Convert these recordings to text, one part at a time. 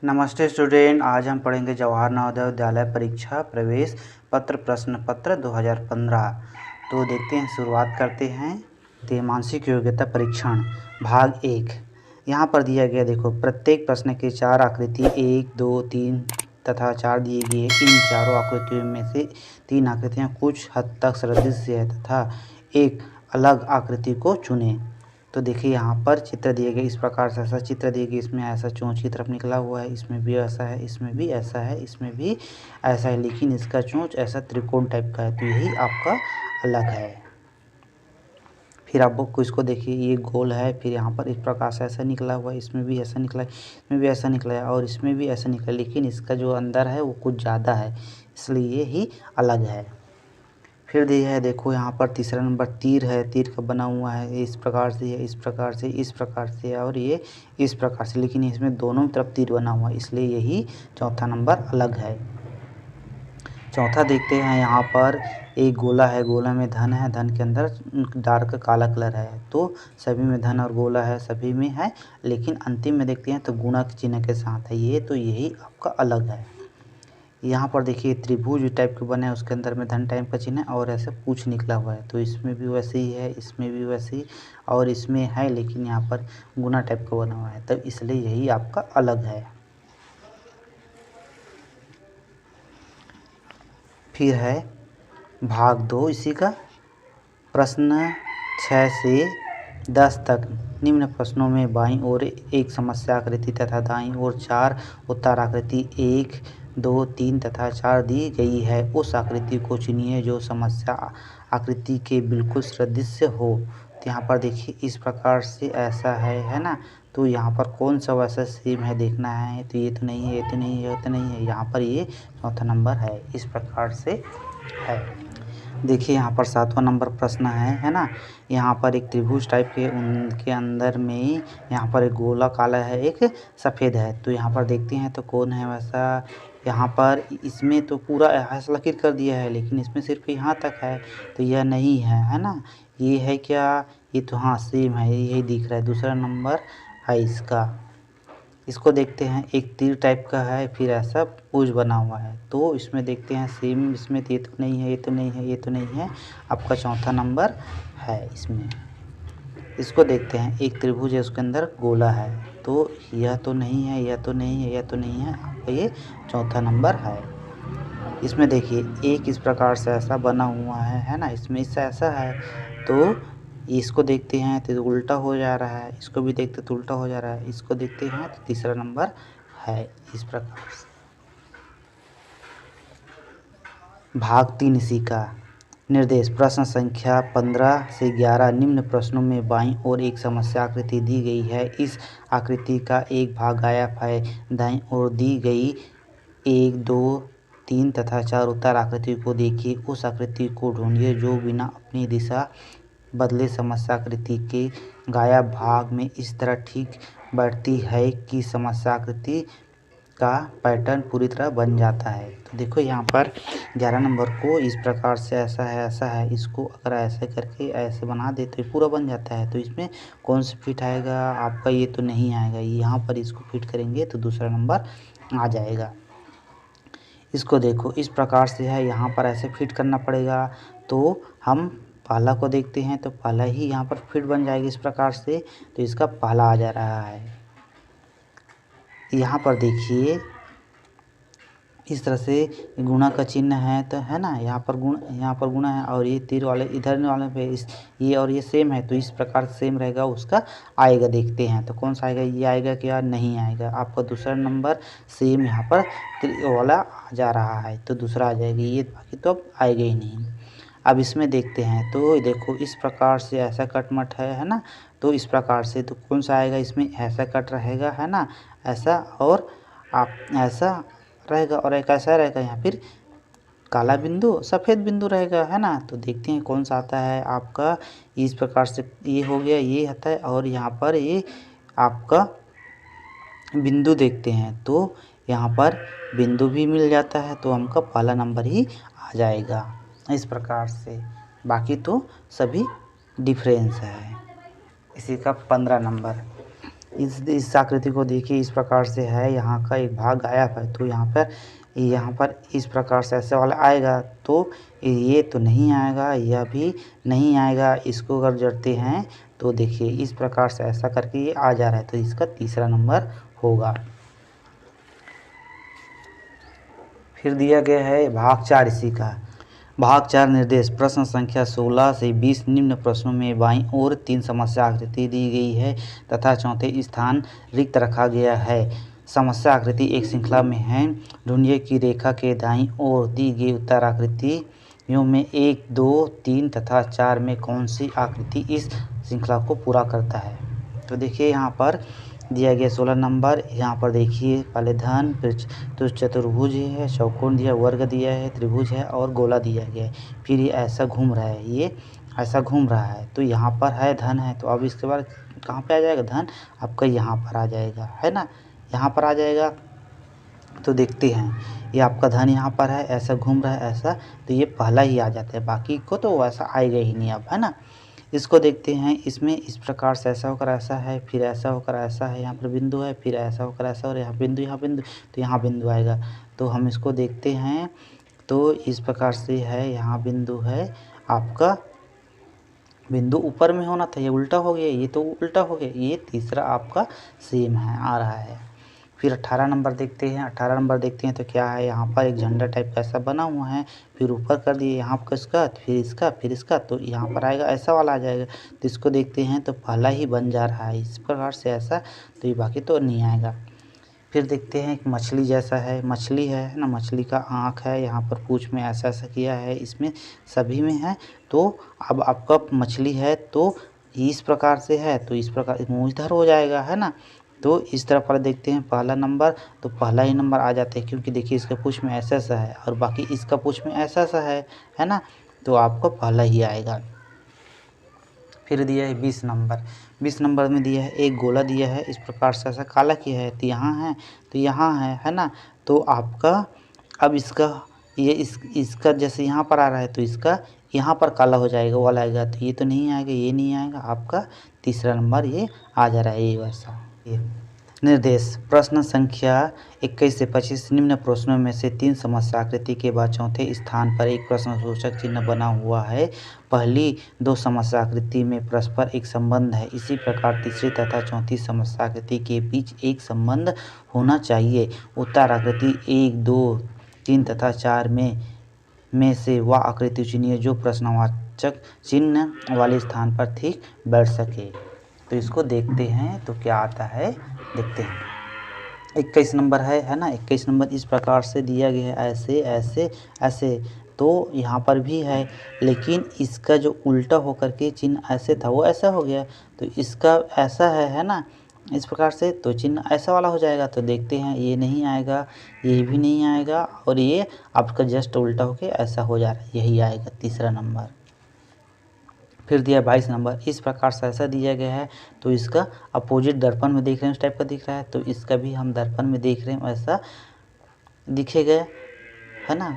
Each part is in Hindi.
नमस्ते स्टूडेंट, आज हम पढ़ेंगे जवाहर नवोदय विद्यालय परीक्षा प्रवेश पत्र प्रश्न पत्र 2015। तो देखते हैं, शुरुआत करते हैं। त्रैमासिक योग्यता परीक्षण भाग 1 यहाँ पर दिया गया। देखो, प्रत्येक प्रश्न के 4 आकृति 1, 2, 3 तथा 4 दिए गए। इन चारों आकृतियों में से 3 आकृतियाँ कुछ हद तक सदृश्य है तथा एक अलग आकृति को चुनें। तो देखिए, यहाँ पर चित्र दिए गए। इस प्रकार से ऐसा चित्र दिए गए, इसमें ऐसा चोंच की तरफ निकला हुआ है, इसमें भी ऐसा है, इसमें भी ऐसा है, इसमें भी ऐसा है, लेकिन इसका चोंच ऐसा त्रिकोण टाइप का है, तो यही आपका अलग है। फिर आप इसको देखिए, ये गोल है, फिर यहाँ पर इस प्रकार से ऐसा निकला हुआ है, इसमें भी ऐसा निकला है, इसमें भी ऐसा निकला है और इसमें भी ऐसा निकला है, लेकिन इसका जो अंदर है वो कुछ ज़्यादा है, इसलिए ये ही अलग है। फिर दिया है, देखो यहाँ पर तीसरा नंबर तीर है। तीर का बना हुआ है, इस प्रकार से है, इस प्रकार से, इस प्रकार से है और ये इस प्रकार से, लेकिन इसमें दोनों तरफ तीर बना हुआ है, इसलिए यही चौथा नंबर अलग है। चौथा देखते हैं, यहाँ पर एक गोला है, गोला में धन है, धन के अंदर डार्क काला कलर है, तो सभी में धन और गोला है, सभी में है, लेकिन अंतिम में देखते हैं तो गुणा के चिन्ह के साथ है ये, तो यही आपका अलग है। यहाँ पर देखिए, त्रिभुज टाइप के बने हैं, उसके अंदर में धन टाइप का चिन्ह है और ऐसे पूछ निकला हुआ है, तो इसमें भी वैसे ही है, इसमें भी वैसे ही और इसमें है, लेकिन यहाँ पर गुना टाइप का बना हुआ है, तब इसलिए यही आपका अलग है। फिर है भाग 2 इसी का। प्रश्न 6 से 10 तक निम्न प्रश्नों में बाईं ओर एक समस्या आकृति तथा दाईं ओर 4 उत्तर आकृति 1, 2, 3 तथा 4 दी गई है। उस आकृति को चुनिए जो समस्या आकृति के बिल्कुल सदृश हो। तो यहाँ पर देखिए, इस प्रकार से ऐसा है ना, तो यहाँ पर कौन सा वैसा सेम है देखना है, तो ये तो नहीं है, ये तो नहीं है, ये तो नहीं है, यहाँ पर ये चौथा नंबर है, इस प्रकार से है। देखिए, यहाँ पर 7वां नंबर प्रश्न है ना। यहाँ पर एक त्रिभुज टाइप के, उनके अंदर में यहाँ पर एक गोला काला है, एक सफ़ेद है, तो यहाँ पर देखते हैं तो कौन है वैसा। यहाँ पर इसमें तो पूरा ऐसा लकीर कर दिया है, लेकिन इसमें सिर्फ यहाँ तक है, तो यह नहीं है ना। ये है क्या, ये तो हाँ सेम है, यही दिख रहा है, दूसरा नंबर है इसका। इसको देखते हैं, एक तीर टाइप का है, फिर ऐसा पूछ बना हुआ है, तो इसमें देखते हैं सेम, इसमें ये तो नहीं है, ये तो नहीं है, ये तो नहीं है, आपका चौथा नंबर है इसमें। इसको देखते हैं, एक त्रिभुज है, उसके अंदर गोला है, तो यह तो नहीं है, यह तो नहीं है, यह तो नहीं है, आपका ये चौथा नंबर है। इसमें देखिए, एक इस प्रकार से ऐसा बना हुआ है ना, इसमें इससे ऐसा है, तो इसको देखते हैं तो उल्टा हो जा रहा है, इसको भी देखते तो उल्टा हो जा रहा है, इसको देखते हैं तो तीसरा नंबर है, इस प्रकार से। भाग 3 इसी का। निर्देश प्रश्न संख्या 15 से 11 निम्न प्रश्नों में बाईं ओर एक समस्या आकृति दी गई है। इस आकृति का एक भाग गायब है। दाईं ओर दी गई 1, 2, 3 तथा 4 उत्तर आकृति को देखिए। उस आकृति को ढूंढिए जो बिना अपनी दिशा बदले समस्या आकृति के गायब भाग में इस तरह ठीक बैठती है कि समस्या आकृति का पैटर्न पूरी तरह बन जाता है। तो देखो, यहाँ पर 11 नंबर को इस प्रकार से ऐसा है, ऐसा है, इसको अगर ऐसे करके ऐसे बना दे तो ये पूरा बन जाता है। तो इसमें कौन सा फिट आएगा आपका, ये तो नहीं आएगा, यहाँ पर इसको फिट करेंगे तो दूसरा नंबर आ जाएगा। इसको देखो, इस प्रकार से है, यहाँ पर ऐसे फिट करना पड़ेगा, तो हम पहला को देखते हैं तो पहला ही यहाँ पर फिट बन जाएगी इस प्रकार से, तो इसका पहला आ जा रहा है। यहाँ पर देखिए, इस तरह से गुणा का चिन्ह है, तो है ना, यहाँ पर गुणा है और ये तीर वाले इधर वाले पे ये और ये सेम है, तो इस प्रकार से सेम रहेगा, उसका आएगा। देखते हैं तो कौन सा आएगा, ये आएगा क्या, नहीं आएगा। आपका दूसरा नंबर सेम यहाँ पर वाला आ जा रहा है, तो दूसरा आ जाएगा, ये बाकी तो अब आएगा ही नहीं। अब इसमें देखते हैं, तो देखो इस प्रकार से ऐसा कटमट है ना, तो इस प्रकार से तो कौन सा आएगा, इसमें ऐसा कट रहेगा, है ना, ऐसा, और आप ऐसा रहेगा और एक ऐसा रहेगा, यहाँ फिर काला बिंदु सफ़ेद बिंदु रहेगा, है ना। तो देखते हैं कौन सा आता है आपका। इस प्रकार से ये हो गया, ये आता है, और यहाँ पर ये आपका बिंदु देखते हैं, तो यहाँ पर बिंदु भी मिल जाता है, तो हमका पहला नंबर ही आ जाएगा इस प्रकार से। बाकी तो सभी डिफरेंस है। इसी का 15 नंबर। इस आकृति को देखिए, इस प्रकार से है, यहाँ का एक भाग गायब है, तो यहाँ पर इस प्रकार से ऐसे वाला आएगा, तो ये तो नहीं आएगा, यह भी नहीं आएगा। इसको अगर जोड़ते हैं तो देखिए इस प्रकार से ऐसा करके ये आ जा रहा है, तो इसका तीसरा नंबर होगा। फिर दिया गया है भाग 4 इसी का। भाग 4 निर्देश प्रश्न संख्या 16 से 20 निम्न प्रश्नों में बाईं ओर 3 समस्या आकृति दी गई है तथा चौथे स्थान रिक्त रखा गया है। समस्या आकृति एक श्रृंखला में है। ढूंढिए कि रेखा के दाईं ओर दी गई उत्तर आकृतियों में 1, 2, 3 तथा 4 में कौन सी आकृति इस श्रृंखला को पूरा करता है। तो देखिए यहाँ पर दिया गया 16 नंबर। यहाँ पर देखिए पहले धन, फिर तो चतुर्भुज है, चौकोन दिया, वर्ग दिया है, त्रिभुज है और गोला दिया गया है। फिर ये ऐसा घूम रहा है, ये ऐसा घूम रहा है, तो यहाँ पर है धन है, तो अब इसके बाद कहाँ पे आ जाएगा धन, आपका यहाँ पर आ जाएगा, है ना, यहाँ पर आ जाएगा। तो देखते हैं, ये आपका धन यहाँ पर है, ऐसा घूम रहा है ऐसा, तो ये पहला ही आ जाता है, बाकी को तो वैसा आएगा ही नहीं अब, है ना। इसको देखते हैं, इसमें इस प्रकार से ऐसा होकर ऐसा है, फिर ऐसा होकर ऐसा है, यहाँ पर बिंदु है, फिर ऐसा होकर ऐसा और यहाँ बिंदु, तो यहाँ बिंदु आएगा। तो हम इसको देखते हैं, तो इस प्रकार से है, यहाँ बिंदु है, आपका बिंदु ऊपर में होना था, ये उल्टा हो गया, ये तो उल्टा हो गया, ये तीसरा आपका सेम है, आ रहा है। फिर 18 नंबर देखते हैं। 18 नंबर देखते हैं तो क्या है, यहाँ पर एक झंडा टाइप का ऐसा बना हुआ है, फिर ऊपर कर दिए यहाँ पर इसका, फिर इसका, तो यहाँ पर आएगा ऐसा वाला आ जाएगा। तो इसको देखते हैं तो पहला ही बन जा रहा है इस प्रकार से ऐसा, तो ये बाकी तो नहीं आएगा। फिर देखते हैं एक मछली जैसा है, मछली है ना, मछली का आँख है, यहाँ पर पूँछ में ऐसा ऐसा किया है, इसमें सभी में है। तो अब आपका मछली है तो इस प्रकार से है, तो इस प्रकार मुँह इधर हो जाएगा, है ना। तो इस तरह पर देखते हैं पहला नंबर, तो पहला ही नंबर आ जाता है, क्योंकि देखिए इसका पूँछ में ऐसा ऐसा है और बाकी इसका पूँछ में ऐसा ऐसा है ना, तो आपको पहला ही आएगा। फिर दिया है 20 नंबर। 20 नंबर में दिया है एक गोला दिया है, इस प्रकार से ऐसा काला किया है, तो यहाँ है, तो यहाँ है ना। तो आपका अब इसका ये इसका जैसे यहाँ पर आ रहा है, तो इसका यहाँ पर काला हो जाएगा, वो वाला आएगा, तो ये तो नहीं आएगा, ये नहीं आएगा, आपका तीसरा नंबर ये आ जा रहा है, ये वैसा। ये निर्देश प्रश्न संख्या 21 से 25 निम्न प्रश्नों में से 3 समस्या आकृति के बाद चौथे स्थान पर एक प्रश्नसूचक चिन्ह बना हुआ है। पहली 2 समस्या आकृति में परस्पर एक संबंध है, इसी प्रकार तीसरी तथा चौथी समस्या आकृति के बीच एक संबंध होना चाहिए। उत्तर आकृति 1, 2, 3 तथा 4 में से वह आकृति चुनिए जो प्रश्नवाचक चिन्ह वाले स्थान पर ठीक बैठ सके। तो इसको देखते हैं तो क्या आता है, देखते हैं। 21 नंबर है ना, 21 नंबर इस प्रकार से दिया गया है, ऐसे ऐसे ऐसे, तो यहाँ पर भी है, लेकिन इसका जो उल्टा होकर के चिन्ह ऐसे था वो ऐसा हो गया, तो इसका ऐसा है ना, इस प्रकार से, तो चिन्ह ऐसा वाला हो जाएगा। तो देखते हैं, ये नहीं आएगा, ये भी नहीं आएगा, और ये आपका जस्ट उल्टा होके ऐसा हो जा रहा है, यही आएगा तीसरा नंबर। फिर दिया 22 नंबर, इस प्रकार से ऐसा दिया गया है, तो इसका अपोजिट दर्पण में देख रहे हैं, उस टाइप का दिख रहा है, तो इसका भी हम दर्पण में देख रहे हैं ऐसा दिखेगा, है ना।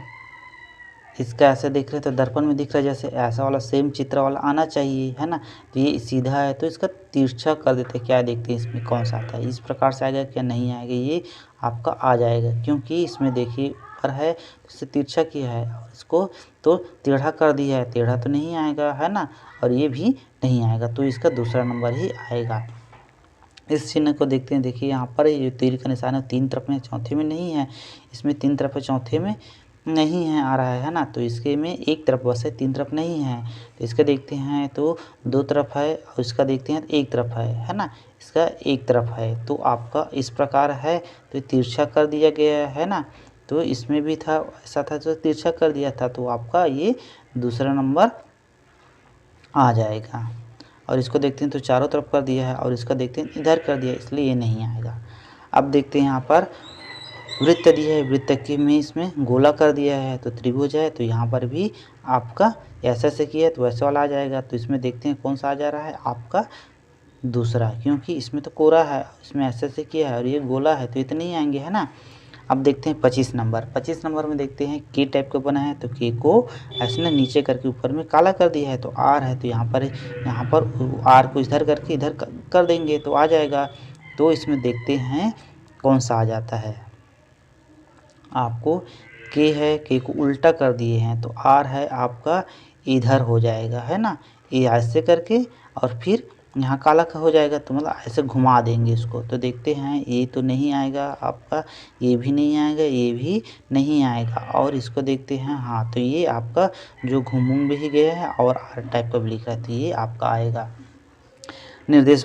इसका ऐसे देख रहे हैं तो दर्पण में दिख रहा है, जैसे ऐसा वाला सेम चित्र वाला आना चाहिए, है ना। तो ये सीधा है, तो इसका तिरछा कर देते हैं, क्या देखते हैं इसमें कौन सा आता है, इस प्रकार से आएगा क्या नहीं आएगा, ये आपका आ जाएगा, क्योंकि इसमें देखिए ऊपर है, इससे तिरछा किया है, और इसको तो टेढ़ा कर दिया है, टेढ़ा तो नहीं आएगा, है ना, और ये भी नहीं आएगा, तो इसका दूसरा नंबर ही आएगा। इस चिन्ह को देखते हैं, देखिए यहाँ पर ये तीर का निशान है, 3 तरफ में, चौथे में नहीं है, इसमें 3 तरफ है, चौथे में नहीं है, आ रहा है ना। तो इसके में एक तरफ बस है, 3 तरफ नहीं है। तो इसका देखते हैं तो 2 तरफ है, और इसका देखते हैं तो 1 तरफ है ना, इसका 1 तरफ है, तो आपका इस प्रकार है, तो तिरछा कर दिया गया है ना। तो इसमें भी था ऐसा था, तो तिरछा कर दिया था, तो आपका ये दूसरा नंबर आ जाएगा। और इसको देखते हैं तो चारों तरफ कर दिया है, और इसका देखते हैं इधर कर दिया, इसलिए ये नहीं आएगा। अब देखते हैं यहाँ पर वृत्त दिया है, वृत्त के में इसमें गोला कर दिया है, तो त्रिभुज है, तो यहाँ पर भी आपका ऐसा से किया है तो वैसा वाला आ जाएगा। तो इसमें देखते हैं कौन सा आ जा रहा है, आपका दूसरा, क्योंकि इसमें तो कोरा है, इसमें ऐसे से किया है, और ये गोला है, तो इतने ही आएंगे, है ना। अब देखते हैं 25 नंबर। 25 नंबर में देखते हैं के टाइप का बना है, तो के को ऐसे ना नीचे करके ऊपर में काला कर दिया है, तो आर है, तो यहाँ पर आर को इधर करके इधर कर देंगे तो आ जाएगा। तो इसमें देखते हैं कौन सा आ जाता है। आपको के है, के को उल्टा कर दिए हैं तो आर है आपका इधर हो जाएगा, है ना, ये ऐसे करके और फिर यहाँ काला का हो जाएगा, तो मतलब ऐसे घुमा देंगे इसको। तो देखते हैं ये तो नहीं आएगा आपका, ये भी नहीं आएगा, ये भी नहीं आएगा। और इसको देखते हैं, हाँ तो ये आपका जो घूम भी गया है और आर टाइप का भी लिखा है, तो ये आपका आएगा। निर्देश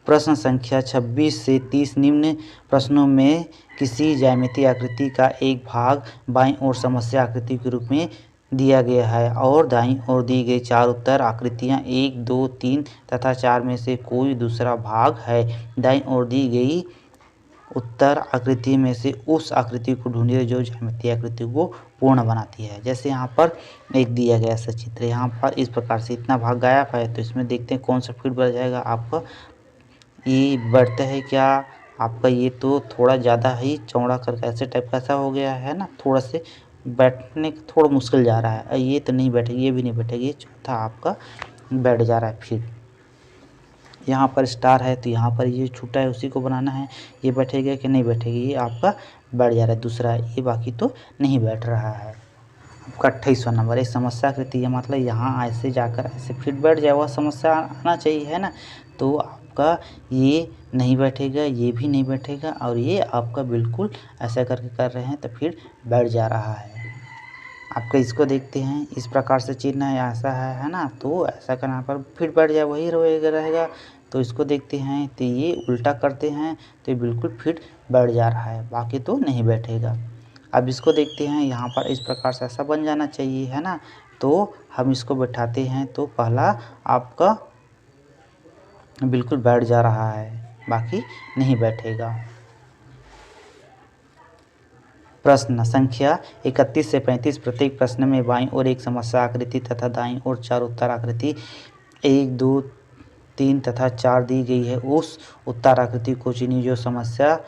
प्रश्न संख्या 26 से 30 निम्न प्रश्नों में किसी ज्यामितीय आकृति का एक भाग बाईं ओर समस्या आकृति के रूप में दिया गया है और दाईं ओर दी गई 4 उत्तर आकृतियां 1, 2, 3 तथा 4 में से कोई दूसरा भाग है। दाईं ओर दी गई उत्तर आकृति में से उस आकृति को ढूंढिए जो ज्यामितीय आकृति को पूर्ण बनाती है। जैसे यहाँ पर एक दिया गया सचित्र, यहाँ पर इस प्रकार से इतना भाग गायब है, तो इसमें देखते हैं कौन सा फीट बढ़ जाएगा आपका। ये बढ़ता है क्या आपका, ये तो थोड़ा ज़्यादा ही चौड़ा करके ऐसे टाइप का ऐसा हो गया है ना, थोड़ा से बैठने थोड़ा मुश्किल जा रहा है। ये तो नहीं बैठेगी, ये भी नहीं बैठेगी, ये चौथा आपका बैठ जा रहा है। फिर यहाँ पर स्टार है तो यहाँ पर ये छूटा है उसी को बनाना है, ये बैठेगा कि नहीं बैठेगी, ये आपका बैठ जा रहा है दूसरा है, ये बाकी तो नहीं बैठ रहा है। आपका 28वां नंबर एक समस्या आकृति है, मतलब यहाँ ऐसे जाकर ऐसे फिट बैठ जाए वह समस्या आना चाहिए, है ना। तो आपका ये नहीं बैठेगा, ये भी नहीं बैठेगा और ये आपका बिल्कुल ऐसा करके कर रहे हैं तो फिर बैठ जा रहा है। आपका इसको देखते हैं, इस प्रकार से चिन्ह है ऐसा है ना, तो ऐसा करना पर फिर बैठ जाए वही रहेगा। तो इसको देखते हैं तो ये उल्टा करते हैं तो ये बिल्कुल फिट बैठ जा रहा है, बाकी तो नहीं बैठेगा। अब इसको देखते हैं, यहाँ पर इस प्रकार से ऐसा बन जाना चाहिए, है ना। तो हम इसको बैठाते हैं तो पहला आपका बिल्कुल बैठ जा रहा है, बाकी नहीं बैठेगा। प्रश्न संख्या 31 से 35 प्रत्येक प्रश्न में बाईं ओर एक समस्या आकृति तथा दाईं ओर 4 उत्तर आकृति 1, 2, 3 तथा 4 दी गई है। उस उत्तर आकृति को चुनिए जो समस्या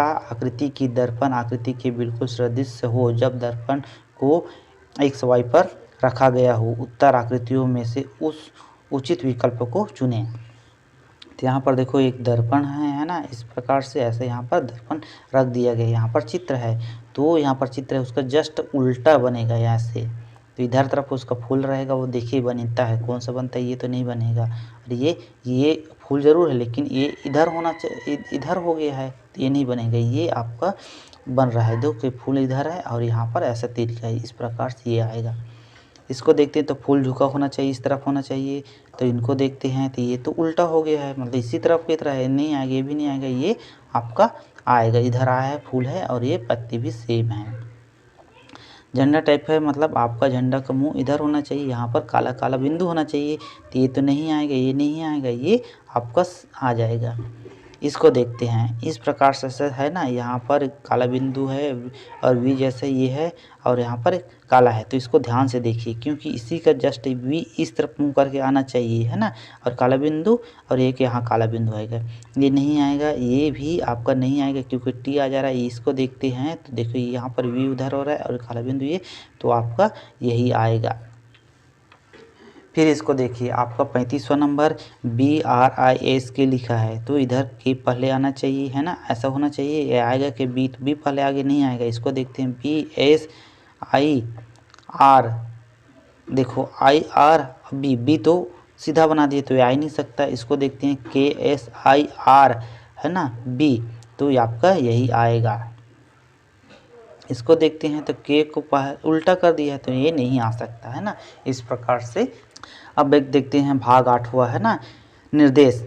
आकृति की दर्पण आकृति के बिल्कुल सदृश हो जब दर्पण को XY पर रखा गया हो। उत्तर आकृतियों में से उस उचित विकल्प को चुनें। तो यहाँ पर देखो एक दर्पण है ना, इस प्रकार से ऐसे यहाँ पर दर्पण रख दिया गया। यहाँ पर चित्र है तो यहाँ पर चित्र है उसका जस्ट उल्टा बनेगा यहाँ से, तो इधर तरफ उसका फूल रहेगा, वो देखिए बनता है, कौन सा बनता है, ये तो नहीं बनेगा। और ये फूल ज़रूर है लेकिन ये इधर होना चाहिए, इधर हो गया है तो ये नहीं बनेगा। ये आपका बन रहा है, देखो फूल इधर है और यहाँ पर ऐसा तीर का है, इस प्रकार से ये आएगा। इसको देखते हैं तो फूल झुका होना चाहिए, इस तरफ होना चाहिए, तो इनको देखते हैं तो ये तो उल्टा हो गया है, मतलब इसी तरफ की तरह है, नहीं आएगा, ये भी नहीं आएगा, ये आपका आएगा, इधर आया है फूल है और ये पत्ती भी सेम है। झंडा टाइप है, मतलब आपका झंडा का मुंह इधर होना चाहिए, यहाँ पर काला काला बिंदु होना चाहिए, तो ये तो नहीं आएगा, ये नहीं आएगा, ये आपका आ जाएगा। इसको देखते हैं, इस प्रकार से है ना, यहाँ पर काला बिंदु है और वी जैसे ये है और यहाँ पर काला है, तो इसको ध्यान से देखिए क्योंकि इसी का जस्ट वी इस तरफ मुँह करके आना चाहिए, है ना, और काला बिंदु और एक यहाँ काला बिंदु आएगा, ये नहीं आएगा, ये भी आपका नहीं आएगा क्योंकि टी आ जा रहा है। इसको देखते हैं तो देखो यहाँ पर वी उधर हो रहा है और काला बिंदु ये, तो आपका यही आएगा। फिर इसको देखिए, आपका 35वां नंबर BRIS के लिखा है, तो इधर के पहले आना चाहिए, है ना, ऐसा होना चाहिए, ये आएगा कि बी पहले आगे नहीं आएगा। इसको देखते हैं BSIR, देखो IR बी तो सीधा बना दिए तो ये आ ही नहीं सकता। इसको देखते हैं KSIR, है ना, बी, तो ये आपका यही आएगा। इसको देखते हैं तो के को उल्टा कर दिया है तो ये नहीं आ सकता, है ना, इस प्रकार से। अब एक देखते हैं भाग 8वां, है ना, निर्देश।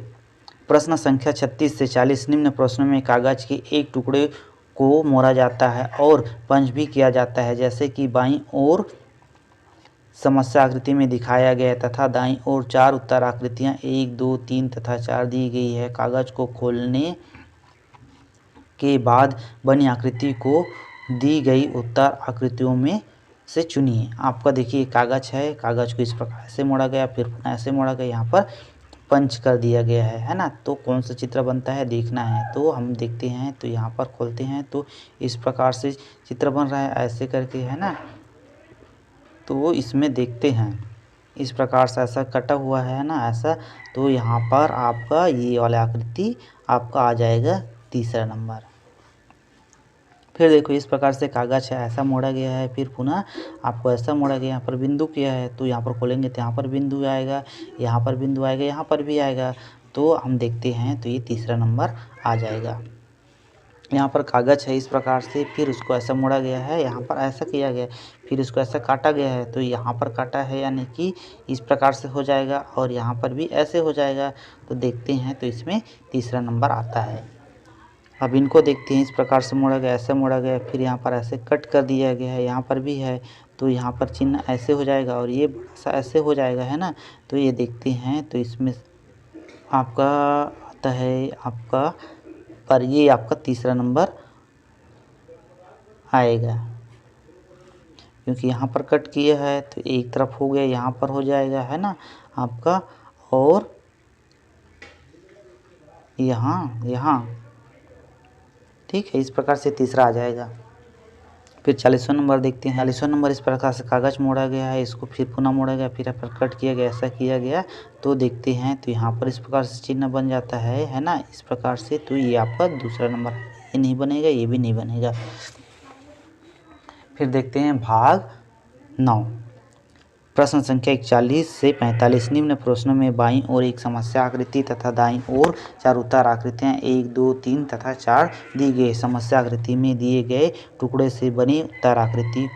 प्रश्न संख्या 36 से 40 निम्न प्रश्नों में कागज के एक टुकड़े को मोड़ा जाता है और पंच भी किया जाता है जैसे कि बाईं ओर समस्या आकृति में दिखाया गया तथा दाईं ओर 4 उत्तर आकृतियां 1, 2, 3 तथा 4 दी गई है। कागज को खोलने के बाद बनी आकृति को दी गई उत्तर आकृतियों में से चुनिए। आपका देखिए कागज है, कागज को इस प्रकार से मोड़ा गया, फिर पुनः ऐसे मोड़ा गया, यहाँ पर पंच कर दिया गया है ना, तो कौन सा चित्र बनता है देखना है। तो हम देखते हैं तो यहाँ पर खोलते हैं तो इस प्रकार से चित्र बन रहा है ऐसे करके, है ना, तो इसमें देखते हैं इस प्रकार से ऐसा कटा हुआ है ना ऐसा, तो यहाँ पर आपका ये वाला आकृति आपका आ जाएगा तीसरा नंबर। फिर देखो इस प्रकार से कागज है ऐसा मोड़ा गया है, फिर पुनः आपको ऐसा मोड़ा गया, यहाँ पर बिंदु किया है तो यहाँ पर खोलेंगे तो यहाँ पर बिंदु आएगा, यहाँ पर बिंदु आएगा, यहाँ पर भी आएगा, तो हम देखते हैं तो ये तीसरा नंबर आ जाएगा। यहाँ पर कागज है इस प्रकार से, फिर उसको ऐसा मोड़ा गया है, यहाँ पर ऐसा किया गया है, फिर इसको ऐसा काटा गया है, तो यहाँ पर काटा है यानी कि इस प्रकार से हो जाएगा, और यहाँ पर भी ऐसे हो जाएगा। तो देखते हैं तो इसमें तीसरा नंबर आता है। अब इनको देखते हैं, इस प्रकार से मोड़ा गया, ऐसे मोड़ा गया, फिर यहाँ पर ऐसे कट कर दिया गया है, यहाँ पर भी है, तो यहाँ पर चिन्ह ऐसे हो जाएगा और ये ऐसे हो जाएगा, है ना। तो ये देखते हैं तो इसमें आपका आता है आपका, पर ये आपका तीसरा नंबर आएगा, क्योंकि यहाँ पर कट किया है तो एक तरफ हो गया, यहाँ पर हो जाएगा, है ना आपका, और यहाँ ठीक है। इस प्रकार से तीसरा आ जाएगा। फिर 40वां नंबर देखते हैं। 40वां नंबर इस प्रकार से कागज मोड़ा गया है, इसको फिर पुनः मोड़ा गया, फिर यहाँ पर कट किया गया, ऐसा किया गया, तो देखते हैं तो यहाँ पर इस प्रकार से चिन्ह बन जाता है ना, इस प्रकार से। तो ये आपका दूसरा नंबर, ये नहीं बनेगा, ये भी नहीं बनेगा। फिर देखते हैं भाग 9, प्रश्न संख्या 41 से 45। निम्न प्रश्नों में बाईं ओर एक समस्या आकृति तथा दाईं ओर 4 उत्तर आकृतियाँ 1, 2, 3 तथा 4 दी गई। समस्या आकृति में दिए गए टुकड़े से बनी उत्तर आकृति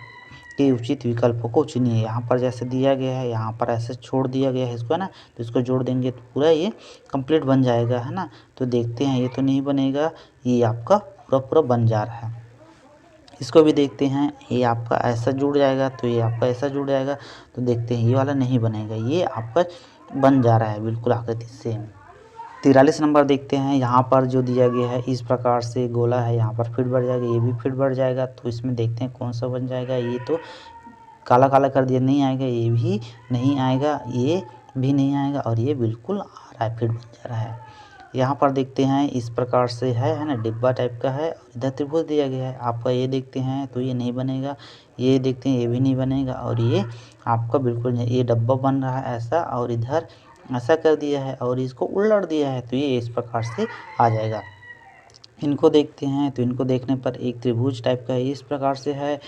के उचित विकल्पों को चुनिए। यहाँ पर जैसे दिया गया है, यहाँ पर ऐसे छोड़ दिया गया है इसको, है ना, तो इसको जोड़ देंगे तो पूरा ये कंप्लीट बन जाएगा, है ना। तो देखते हैं, ये तो नहीं बनेगा, ये आपका पूरा बन जा रहा है। इसको भी देखते हैं, ये आपका ऐसा जुड़ जाएगा, तो ये आपका ऐसा जुड़ जाएगा, तो देखते हैं ये वाला नहीं बनेगा, ये आपका बन जा रहा है बिल्कुल आकृति सेम। 43 नंबर देखते हैं। यहाँ पर जो दिया गया है इस प्रकार से गोला है, यहाँ पर फिट बढ़ जाएगा, ये भी फिट बढ़ जाएगा, तो इसमें देखते हैं कौन सा बन जाएगा। ये तो काला काला कर दिया, नहीं आएगा, ये भी नहीं आएगा, ये भी नहीं आएगा, और ये बिल्कुल आ रहा है, फिट बन जा रहा है। यहाँ पर देखते हैं इस प्रकार से है ना, डिब्बा टाइप का है, इधर त्रिभुज दिया गया है आपका, ये देखते हैं तो ये नहीं बनेगा, ये देखते हैं ये भी नहीं बनेगा, और ये आपका बिल्कुल नहीं, ये डब्बा बन रहा है ऐसा, और इधर ऐसा कर दिया है और इसको उलट दिया है, तो ये इस प्रकार से आ जाएगा। इनको देखते हैं तो इनको देखने पर एक त्रिभुज टाइप का इस प्रकार से है,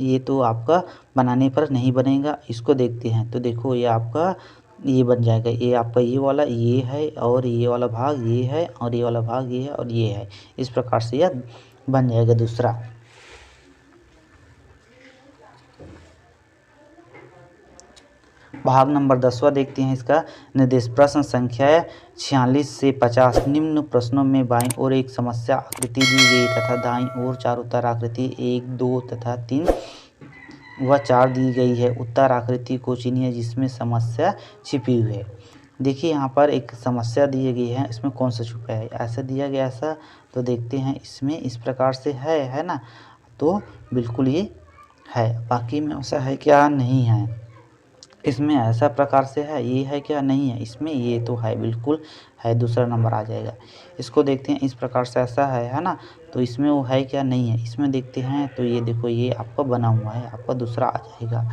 ये तो आपका बनाने पर नहीं बनेगा। इसको देखते हैं तो देखो ये आपका ये बन जाएगा, ये आपका ये वाला ये है, और ये वाला भाग ये है, और ये वाला भाग ये है, और ये है, इस प्रकार से यह बन जाएगा दूसरा। भाग नंबर 10वां देखते हैं। इसका निर्देश प्रश्न संख्या 46 से 50। निम्न प्रश्नों में बाईं ओर एक समस्या आकृति दी गई तथा दाईं ओर 4 उत्तर आकृति 1, 2 तथा 3 व 4 दी गई है। उत्तर आकृति को चुनिए जिसमें समस्या छिपी हुई है। देखिए यहाँ पर एक समस्या दी गई है, इसमें कौन सा छुपा है, ऐसा दिया गया ऐसा, तो देखते हैं इसमें इस प्रकार से है ना, तो बिल्कुल ये है, बाकी में ऐसा है क्या, नहीं है। इसमें ऐसा प्रकार से है, ये है क्या, नहीं है, इसमें ये तो है, बिल्कुल है, दूसरा नंबर आ जाएगा। इसको देखते हैं इस प्रकार से ऐसा है ना, तो इसमें वो है क्या, नहीं है। इसमें देखते हैं तो ये देखो ये आपका बना हुआ है, आपका दूसरा आ जाएगा।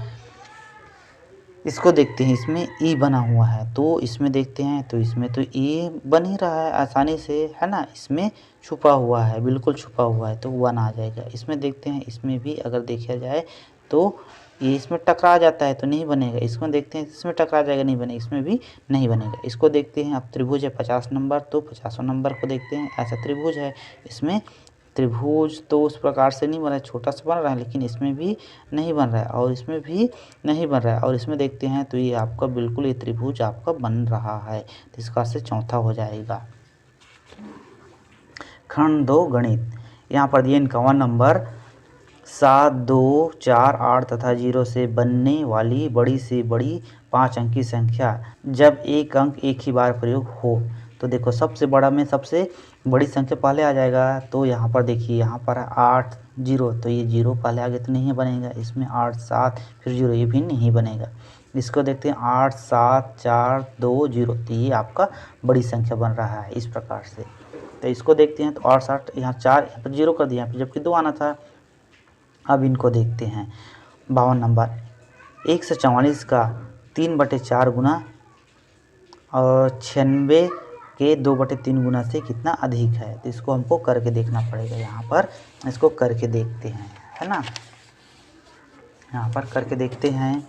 इसको देखते हैं, इसमें ई बना हुआ है, तो इसमें देखते हैं तो इसमें तो ई बन ही रहा है आसानी से, है ना, इसमें छुपा हुआ है, बिल्कुल छुपा हुआ है, तो 1 आ जाएगा। इसमें देखते हैं, इसमें भी अगर देखा जाए तो ये इसमें टकरा जाता है तो नहीं बनेगा। इसमें देखते हैं इसमें टकरा जाएगा, नहीं बनेगा, इसमें भी नहीं बनेगा। इसको देखते हैं, अब त्रिभुज है 50 नंबर, तो 50वां नंबर को देखते हैं, ऐसा त्रिभुज है, इसमें त्रिभुज तो उस प्रकार से नहीं बन रहा है, छोटा सा बन रहा है, लेकिन इसमें भी नहीं बन रहा है और इसमें भी नहीं बन रहा है, और इसमें देखते हैं तो ये आपका बिल्कुल ये त्रिभुज आपका बन रहा है, तो इसका से चौथा हो जाएगा। खंड 2 गणित। यहाँ पर दिए 51 नंबर। 7, 2, 4, 8 तथा 0 से बनने वाली बड़ी से बड़ी 5 अंकी संख्या जब एक अंक एक ही बार प्रयोग हो, तो देखो सबसे बड़ा में सबसे बड़ी संख्या पहले आ जाएगा। तो यहाँ पर देखिए, यहाँ पर 8, 0, तो ये 0 पहले आगे तो नहीं बनेगा। इसमें 8, 7 फिर 0, ये भी नहीं बनेगा। इसको देखते हैं 8, 7, 4, 2, 0, तो ये आपका बड़ी संख्या बन रहा है इस प्रकार से। तो इसको देखते हैं तो 8, 7 यहाँ 4, यहाँ पर 0 कर दिया, यहाँ पर जबकि 2 आना था। अब इनको देखते हैं 52 नंबर। 144 का 3/4 गुना और 96 के 2/3 गुना से कितना अधिक है। तो इसको हमको करके देखना पड़ेगा। यहाँ पर इसको करके देखते हैं, है ना। यहाँ पर करके देखते हैं।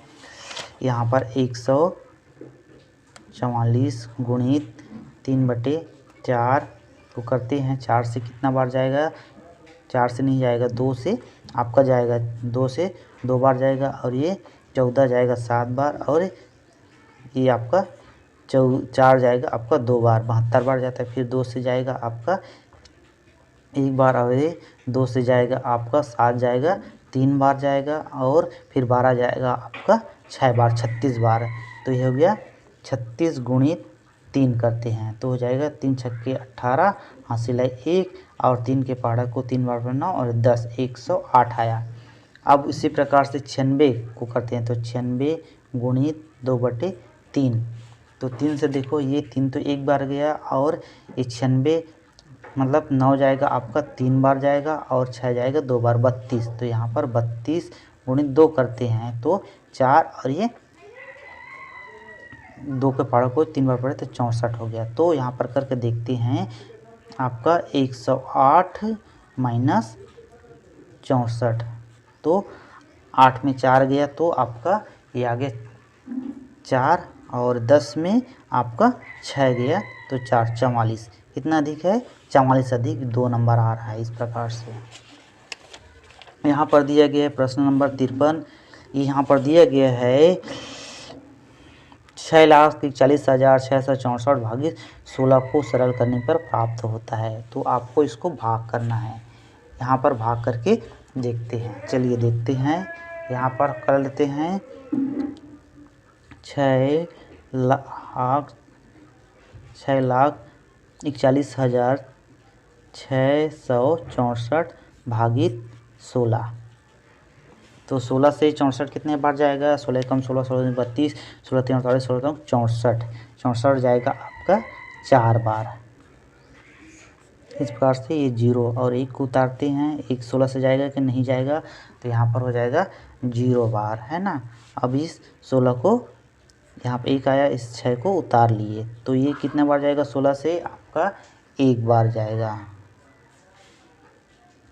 यहाँ पर 144 गुणित 3/4 को करते हैं। 4 से कितना बार जाएगा, 4 से नहीं जाएगा, 2 से आपका जाएगा, 2 से 2 बार जाएगा और ये 14 जाएगा 7 बार और ये आपका 4 जाएगा आपका 2 बार, 72 बार जाता है। फिर 2 से जाएगा आपका 1 बार और ये 2 से जाएगा आपका 7 जाएगा 3 बार जाएगा और फिर 12 जाएगा आपका 6 बार, 36 बार। तो ये हो गया 36 गुणित 3 करते हैं तो हो जाएगा 3 छक्के 18, हासिल है 1 और 3 के पहाड़ा को 3 बार पर 9 और 10, 108 आया। अब इसी प्रकार से 96 को करते हैं तो 96 गुणित 2/3, तो 3 से देखो ये 3 तो 1 बार गया और ये 96 मतलब 9 जाएगा आपका 3 बार जाएगा और 6 जाएगा 2 बार, 32। तो यहाँ पर 32 गुणित 2 करते हैं तो 4 और ये 2 के पहाड़ों को 3 बार पड़े तो 64 हो गया। तो यहाँ पर करके देखते हैं आपका 108 माइनस 64, तो 8 में 4 गया तो आपका ये आ गया 4 और 10 में आपका 6 गया तो 4, 44। कितना अधिक है, 44 अधिक 2 नंबर आ रहा है। इस प्रकार से यहाँ पर दिया गया है प्रश्न नंबर 53। यहाँ पर दिया गया है 6,41,664 भागित 16 को सरल करने पर प्राप्त होता है। तो आपको इसको भाग करना है। यहाँ पर भाग करके देखते हैं, चलिए देखते हैं। यहाँ पर कर लेते हैं 6,41,664 भागित 16। तो 16 से 64 कितने बार जाएगा, 16 कम 16, 16 32, 16 3 48, 16 कम 64, 64 जाएगा आपका 4 बार। इस प्रकार से ये 0 और 1 को उतारते हैं। 1 16 से जाएगा कि नहीं जाएगा, तो यहाँ पर हो जाएगा 0 बार, है ना। अब इस 16 को यहाँ पे 1 आया, इस 6 को उतार लिए तो ये कितने बार जाएगा, 16 से आपका 1 बार जाएगा,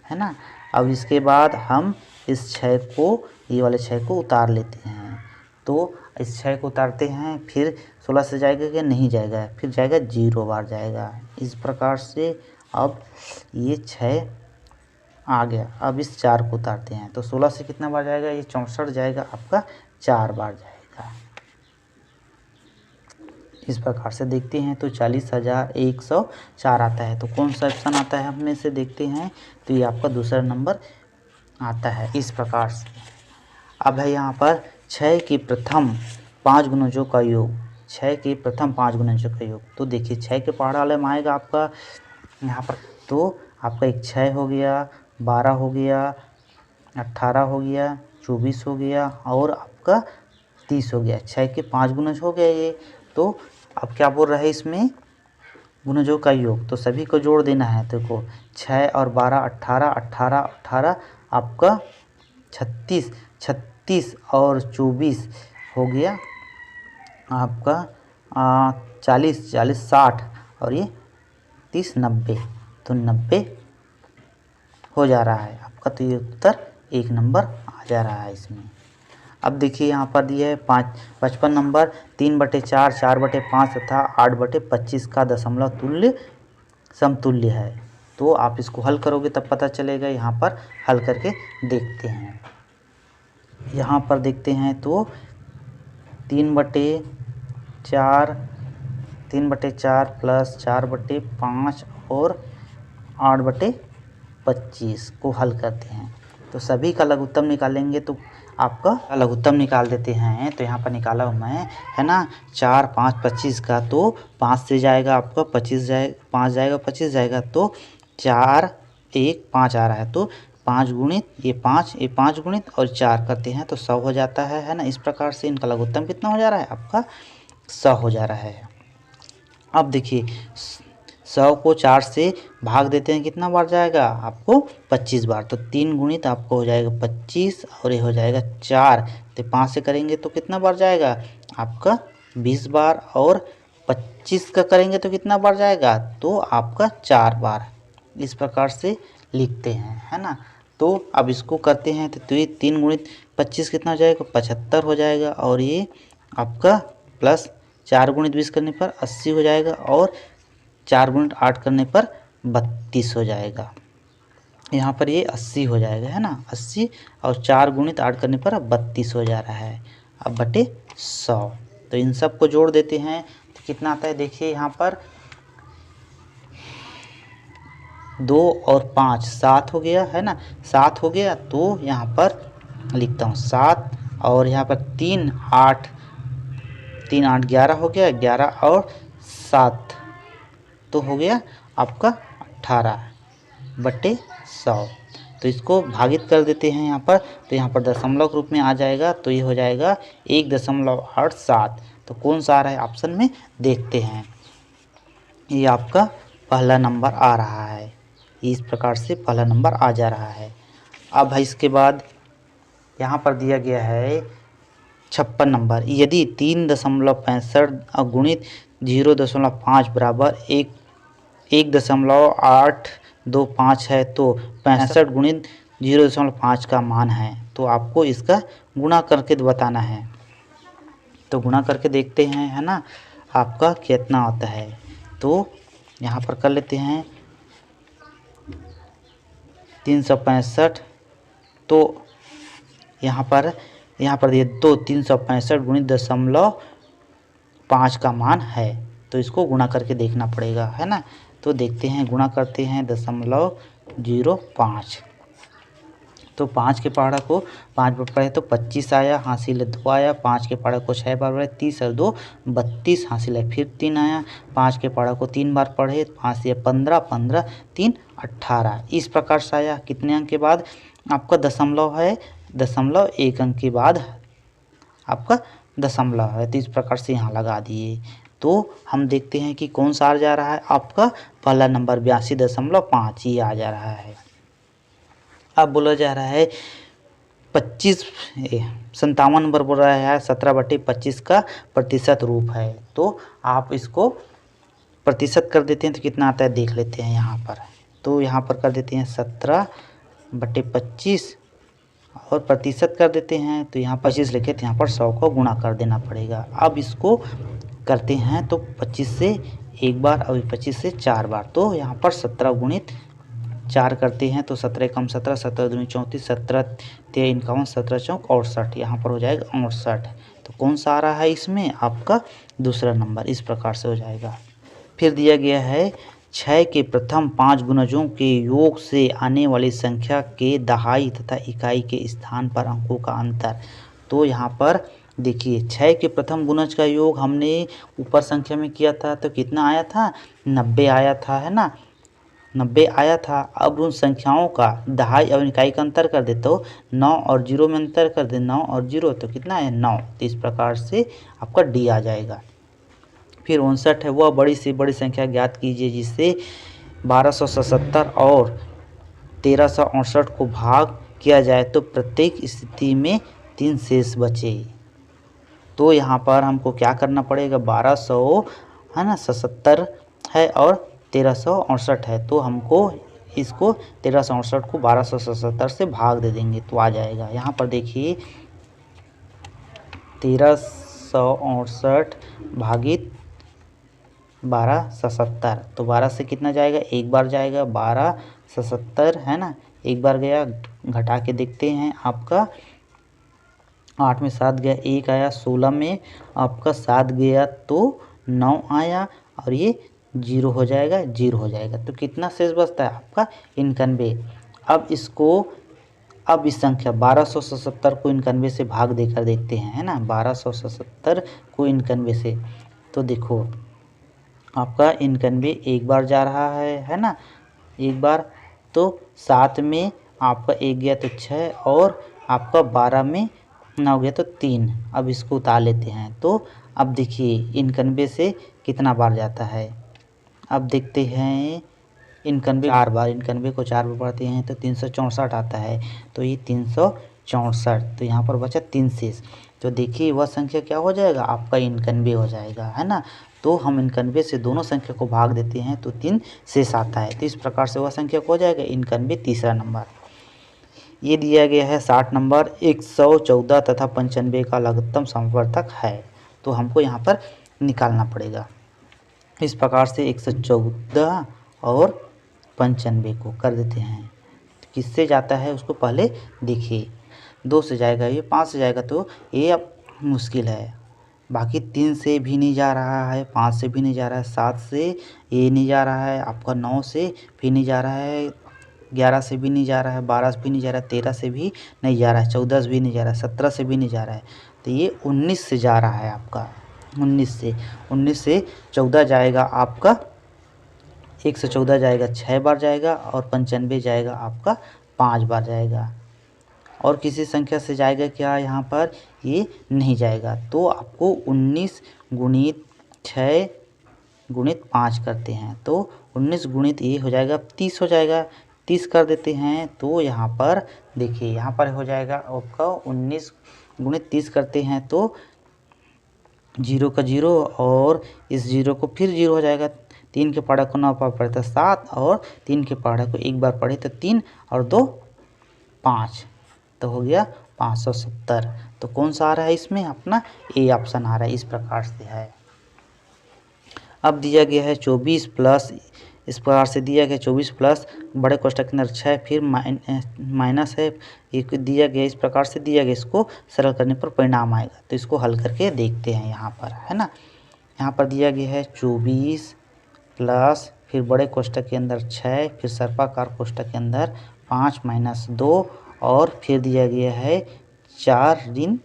है ना। अब इसके बाद हम इस 6 को, ये वाले 6 को उतार लेते हैं। तो इस 6 को उतारते हैं, फिर 16 से जाएगा कि नहीं जाएगा, फिर जाएगा 0 बार जाएगा। इस प्रकार से अब ये 6 आ गया। अब इस 4 को उतारते हैं तो 16 से कितना बार जाएगा, ये 64 जाएगा आपका 4 बार जाएगा। इस प्रकार से देखते हैं तो 40,104 आता है। तो कौन सा ऑप्शन आता है अपने से देखते हैं, तो ये आपका दूसरा नंबर आता है। इस प्रकार से अब है यहाँ पर 6 के प्रथम 5 गुणजों का योग, 6 के प्रथम 5 गुणजों का योग। तो देखिए 6 के पहाड़ा वाले में आएगा आपका यहाँ पर, तो आपका एक 6 हो गया, 12 हो गया, 18 हो गया, 24 हो गया और आपका 30 हो गया। 6 के 5 गुणज हो गया ये। तो अब क्या बोल रहा है इसमें, गुणजों का योग, तो सभी को जोड़ देना है। देखो 6 और 12 18, 18 18 आपका 36, 36 और 24 हो गया आपका 40, 40 60 और ये 30 90, तो 90 हो जा रहा है आपका। तो ये उत्तर 1 नंबर आ जा रहा है इसमें। अब देखिए यहाँ पर दिया है 55 नंबर 3/4, 4/5 तथा 8/25 का दशमलव तुल्य समतुल्य है। तो आप इसको हल करोगे तब पता चलेगा। यहाँ पर हल करके देखते हैं। यहाँ पर देखते हैं तो 3/4 प्लस 4/5 और 8/25 को हल करते हैं। तो सभी का लघुत्तम निकालेंगे तो आपका लघुत्तम निकाल देते हैं। तो यहाँ पर निकाला हूँ मैं, है ना। 4 5 25 का, तो 5 से जाएगा आपका 25 जाएगा, 5 जाएगा 25 जाएगा, तो 4 1 5 आ रहा है। तो 5 गुणित ये 5 गुणित और 4 करते हैं तो 100 हो जाता है ना। इस प्रकार से इनका लघुत्तम कितना हो जा रहा है आपका, 100 हो जा रहा है। अब देखिए 100 को 4 से भाग देते हैं, कितना बार जाएगा आपको, 25 बार। तो 3 गुणित आपको हो जाएगा 25 और ये हो जाएगा 4, तो 5 से करेंगे तो कितना बार जाएगा आपका 20 बार, और 25 का करेंगे तो कितना बार जाएगा तो आपका 4 बार। इस प्रकार से लिखते हैं, है ना। तो अब इसको करते हैं तो ये 3 गुणित 25 कितना हो जाएगा 75 हो जाएगा, और ये आपका प्लस 4 गुणित 20 करने पर 80 हो जाएगा, और 4 गुणित 8 करने पर 32 हो जाएगा। यहाँ पर ये 80 हो जाएगा, है ना 80, और 4 गुणित 8 करने पर 32 हो जा रहा है। अब बटे 100, तो इन सब को जोड़ देते हैं तो कितना आता है देखिए यहाँ पर 2 और 5 7 हो गया, है ना 7 हो गया। तो यहाँ पर लिखता हूँ 7, और यहाँ पर 3 8 11 हो गया, 11 और 7 तो हो गया आपका 18 बटे 100। तो इसको भागित कर देते हैं यहाँ पर, तो यहाँ पर दशमलव के रूप में आ जाएगा, तो ये हो जाएगा 1.87। तो कौन सा आ रहा है ऑप्शन में देखते हैं। ये आपका पहला नंबर आ रहा है, इस प्रकार से पहला नंबर आ जा रहा है। अब इसके बाद यहाँ पर दिया गया है 56 नंबर। यदि 3.65 गुणित 0.5 बराबर 1.825 है तो 65 गुणित 0.5 का मान है। तो आपको इसका गुणा करके बताना है। तो गुणा करके देखते हैं, है ना आपका कितना होता है। तो यहाँ पर कर लेते हैं 365, तो यहाँ पर ये तो 365 गुणित 0.5 का मान है, तो इसको गुणा करके देखना पड़ेगा, है ना। तो देखते हैं, गुणा करते हैं 0.05। तो 5 के पहाड़ा को 5 बार पढ़े तो 25 आया, हासिल 2 आया। 5 के पहाड़ा को 6 बार पढ़े 30 और 2 32 हासिल है, फिर 3 आया। 5 के पहाड़ा को 3 बार पढ़े 5 से 15 15 3 18। इस प्रकार से आया। कितने अंक के बाद आपका दशमलव है, दशमलव 1 अंक के बाद आपका दशमलव है, तो इस प्रकार से यहाँ लगा दिए। तो हम देखते हैं कि कौन सा आ जा रहा है आपका पहला नंबर 82.5 ये आ जा रहा है। अब बोला जा रहा है 57 नंबर बोल रहा है 17/25 का प्रतिशत रूप है। तो आप इसको प्रतिशत कर देते हैं तो कितना आता है देख लेते हैं यहाँ पर। तो यहाँ पर कर देते हैं 17/25 और प्रतिशत कर देते हैं, तो यहाँ 25 लिखे तो यहाँ पर 100 को गुणा कर देना पड़ेगा। अब इसको करते हैं तो 25 से एक बार और 25 से 4 बार, तो यहाँ पर 17 गुणित 4 करते हैं तो 17 कम 17 17 दूनी 34 17 53 51 17 चौक 68, यहाँ पर हो जाएगा 68। तो कौन सा आ रहा है इसमें आपका दूसरा नंबर, इस प्रकार से हो जाएगा। फिर दिया गया है 6 के प्रथम 5 गुणजों के योग से आने वाली संख्या के दहाई तथा इकाई के स्थान पर अंकों का अंतर। तो यहाँ पर देखिए 6 के प्रथम गुणज का योग हमने ऊपर संख्या में किया था तो कितना आया था 90 आया था, है ना 90 आया था। अब उन संख्याओं का दहाई और इकाई का अंतर कर दे तो 9 और 0 में अंतर कर दे, 9 और 0 तो कितना है 9। तो इस प्रकार से आपका डी आ जाएगा। फिर 59 है, वह बड़ी से बड़ी संख्या ज्ञात कीजिए जिससे 1277 और 1368 को भाग किया जाए तो प्रत्येक स्थिति में 3 शेष बचे। तो यहाँ पर हमको क्या करना पड़ेगा 1200 है ना 77 है और 1368 है, तो हमको इसको 1368 को 1277 से भाग दे देंगे तो आ जाएगा। यहाँ पर देखिए 1368 भागित 1277, तो 12 से कितना जाएगा एक बार जाएगा 1277 है ना, एक बार गया। घटा के देखते हैं आपका 8 में 7 गया, 1 आया। 16 में आपका 7 गया तो 9 आया और ये 0 हो जाएगा, 0 हो जाएगा। तो कितना शेष बचता है आपका 91। अब इसको अब इस संख्या 1277 को 91 से भाग देकर देखते हैं, है ना 1277 को 91 से। तो देखो आपका 91 एक बार जा रहा है ना एक बार, तो 7 में आपका 1 गया तो 6 और आपका 12 में 9 गया तो 3। अब इसको उतार लेते हैं तो अब देखिए 91 से कितना बार जाता है। अब देखते हैं 91 4 बार, 91 को 4 बार पढ़ते हैं तो 364 आता है, तो ये 64। तो यहाँ पर बचा 3 शेष। तो देखिए वह संख्या क्या हो जाएगा, आपका 91 हो जाएगा, है ना। तो हम 91 से दोनों संख्या को भाग देते हैं तो 3 शेष आता है। तो इस प्रकार से वह संख्या को हो जाएगा 91, तीसरा नंबर। ये दिया गया है 60 नंबर, 114 तथा 95 का लघुत्तम समवर्तक है। तो हमको यहाँ पर निकालना पड़ेगा। इस प्रकार से 114 और 95 को कर देते हैं। तो किससे जाता है उसको पहले देखिए। 2 से जाएगा, ये 5 से जाएगा, तो ये अब मुश्किल है। बाकी 3 से भी नहीं जा रहा है, 5 से भी नहीं जा रहा है, 7 से ये नहीं जा रहा है, आपका 9 से भी नहीं जा रहा है, 11 से भी नहीं जा रहा है, 12 से भी नहीं जा रहा है, 13 से भी नहीं जा रहा है, 14 से भी नहीं जा रहा है, 17 से भी नहीं जा रहा है। तो ये 19 से जा रहा है आपका। 19 से 14 जाएगा आपका, 114 जाएगा 6 बार जाएगा, और 95 जाएगा आपका 5 बार जाएगा। और किसी संख्या से जाएगा क्या यहाँ पर, ये नहीं जाएगा। तो आपको 19 गुणित 6 गुणित 5 करते हैं, तो 19 गुणित ये हो जाएगा 30 हो जाएगा। 30 कर देते हैं, तो यहाँ पर देखिए, यहाँ पर हो जाएगा आपका 19 गुणित 30 करते हैं तो 0 का 0, और इस 0 को फिर 0 हो जाएगा। 3 के पहाड़ा को 9 बार पढ़े तो 7, और 3 के पहाड़ा को 1 बार पढ़े तो 3, और 2 5, तो हो गया 570। तो कौन सा आ रहा है इसमें, अपना ए ऑप्शन आ रहा है। इस प्रकार से है। अब दिया गया है 24 प्लस, इस प्रकार से दिया गया 24 प्लस बड़े कोष्ठक के अंदर 6, फिर माइनस है, एक दिया गया, इस प्रकार से दिया गया। इसको सरल करने पर परिणाम आएगा। तो इसको हल करके देखते हैं यहाँ पर, है ना। यहाँ पर दिया गया है 24 प्लस, फिर बड़े कोष्ठक के अंदर 6, फिर सर्पाकार कोष्ठक के अंदर 5 माइनस 2, और फिर दिया गया है 4 ऋण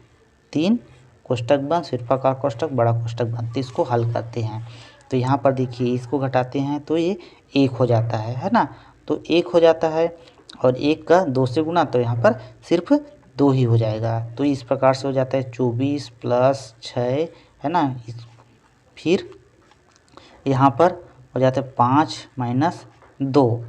3 कोष्ठक बंद, सर्पाकार कोष्ठक, बड़ा कोष्ठक बंद। तो इसको हल करते हैं। तो यहाँ पर देखिए, इसको घटाते हैं तो ये 1 हो जाता है ना। तो 1 हो जाता है, और 1 का 2 से गुना, तो यहाँ पर सिर्फ 2 ही हो जाएगा। तो इस प्रकार से हो जाता है 24 प्लस 6, है ना। फिर यहाँ पर हो जाता है 5 माइनस 2,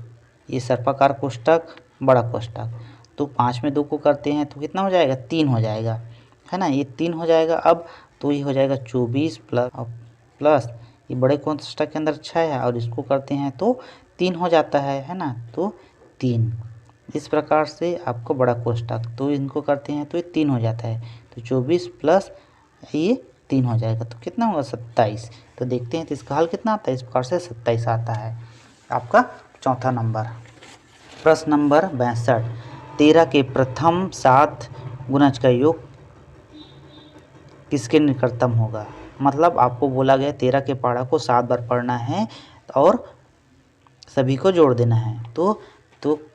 ये सर्पाकार कोष्ठक, बड़ा कोष्ठक। तो 5 में 2 को करते हैं तो कितना हो जाएगा, 3 हो जाएगा, है ना। ये 3 हो जाएगा अब। तो ये हो जाएगा 24 प्लस ये बड़े कोष्ठक के अंदर 6 है, और इसको करते हैं तो 3 हो जाता है ना। तो 3, इस प्रकार से आपको बड़ा कोष्ठक, तो इनको करते हैं तो ये 3 हो जाता है। तो 24 प्लस ये 3 हो जाएगा, तो कितना होगा, 27। तो देखते हैं तो इसका हल कितना आता है। इस प्रकार से 27 आता है आपका चौथा नंबर। प्रश्न नंबर 62, 13 के प्रथम 7 गुणज का योग किसके निकटतम होगा। मतलब आपको बोला गया 13 के पहाड़ा को 7 बार पढ़ना है और सभी को जोड़ देना है। तो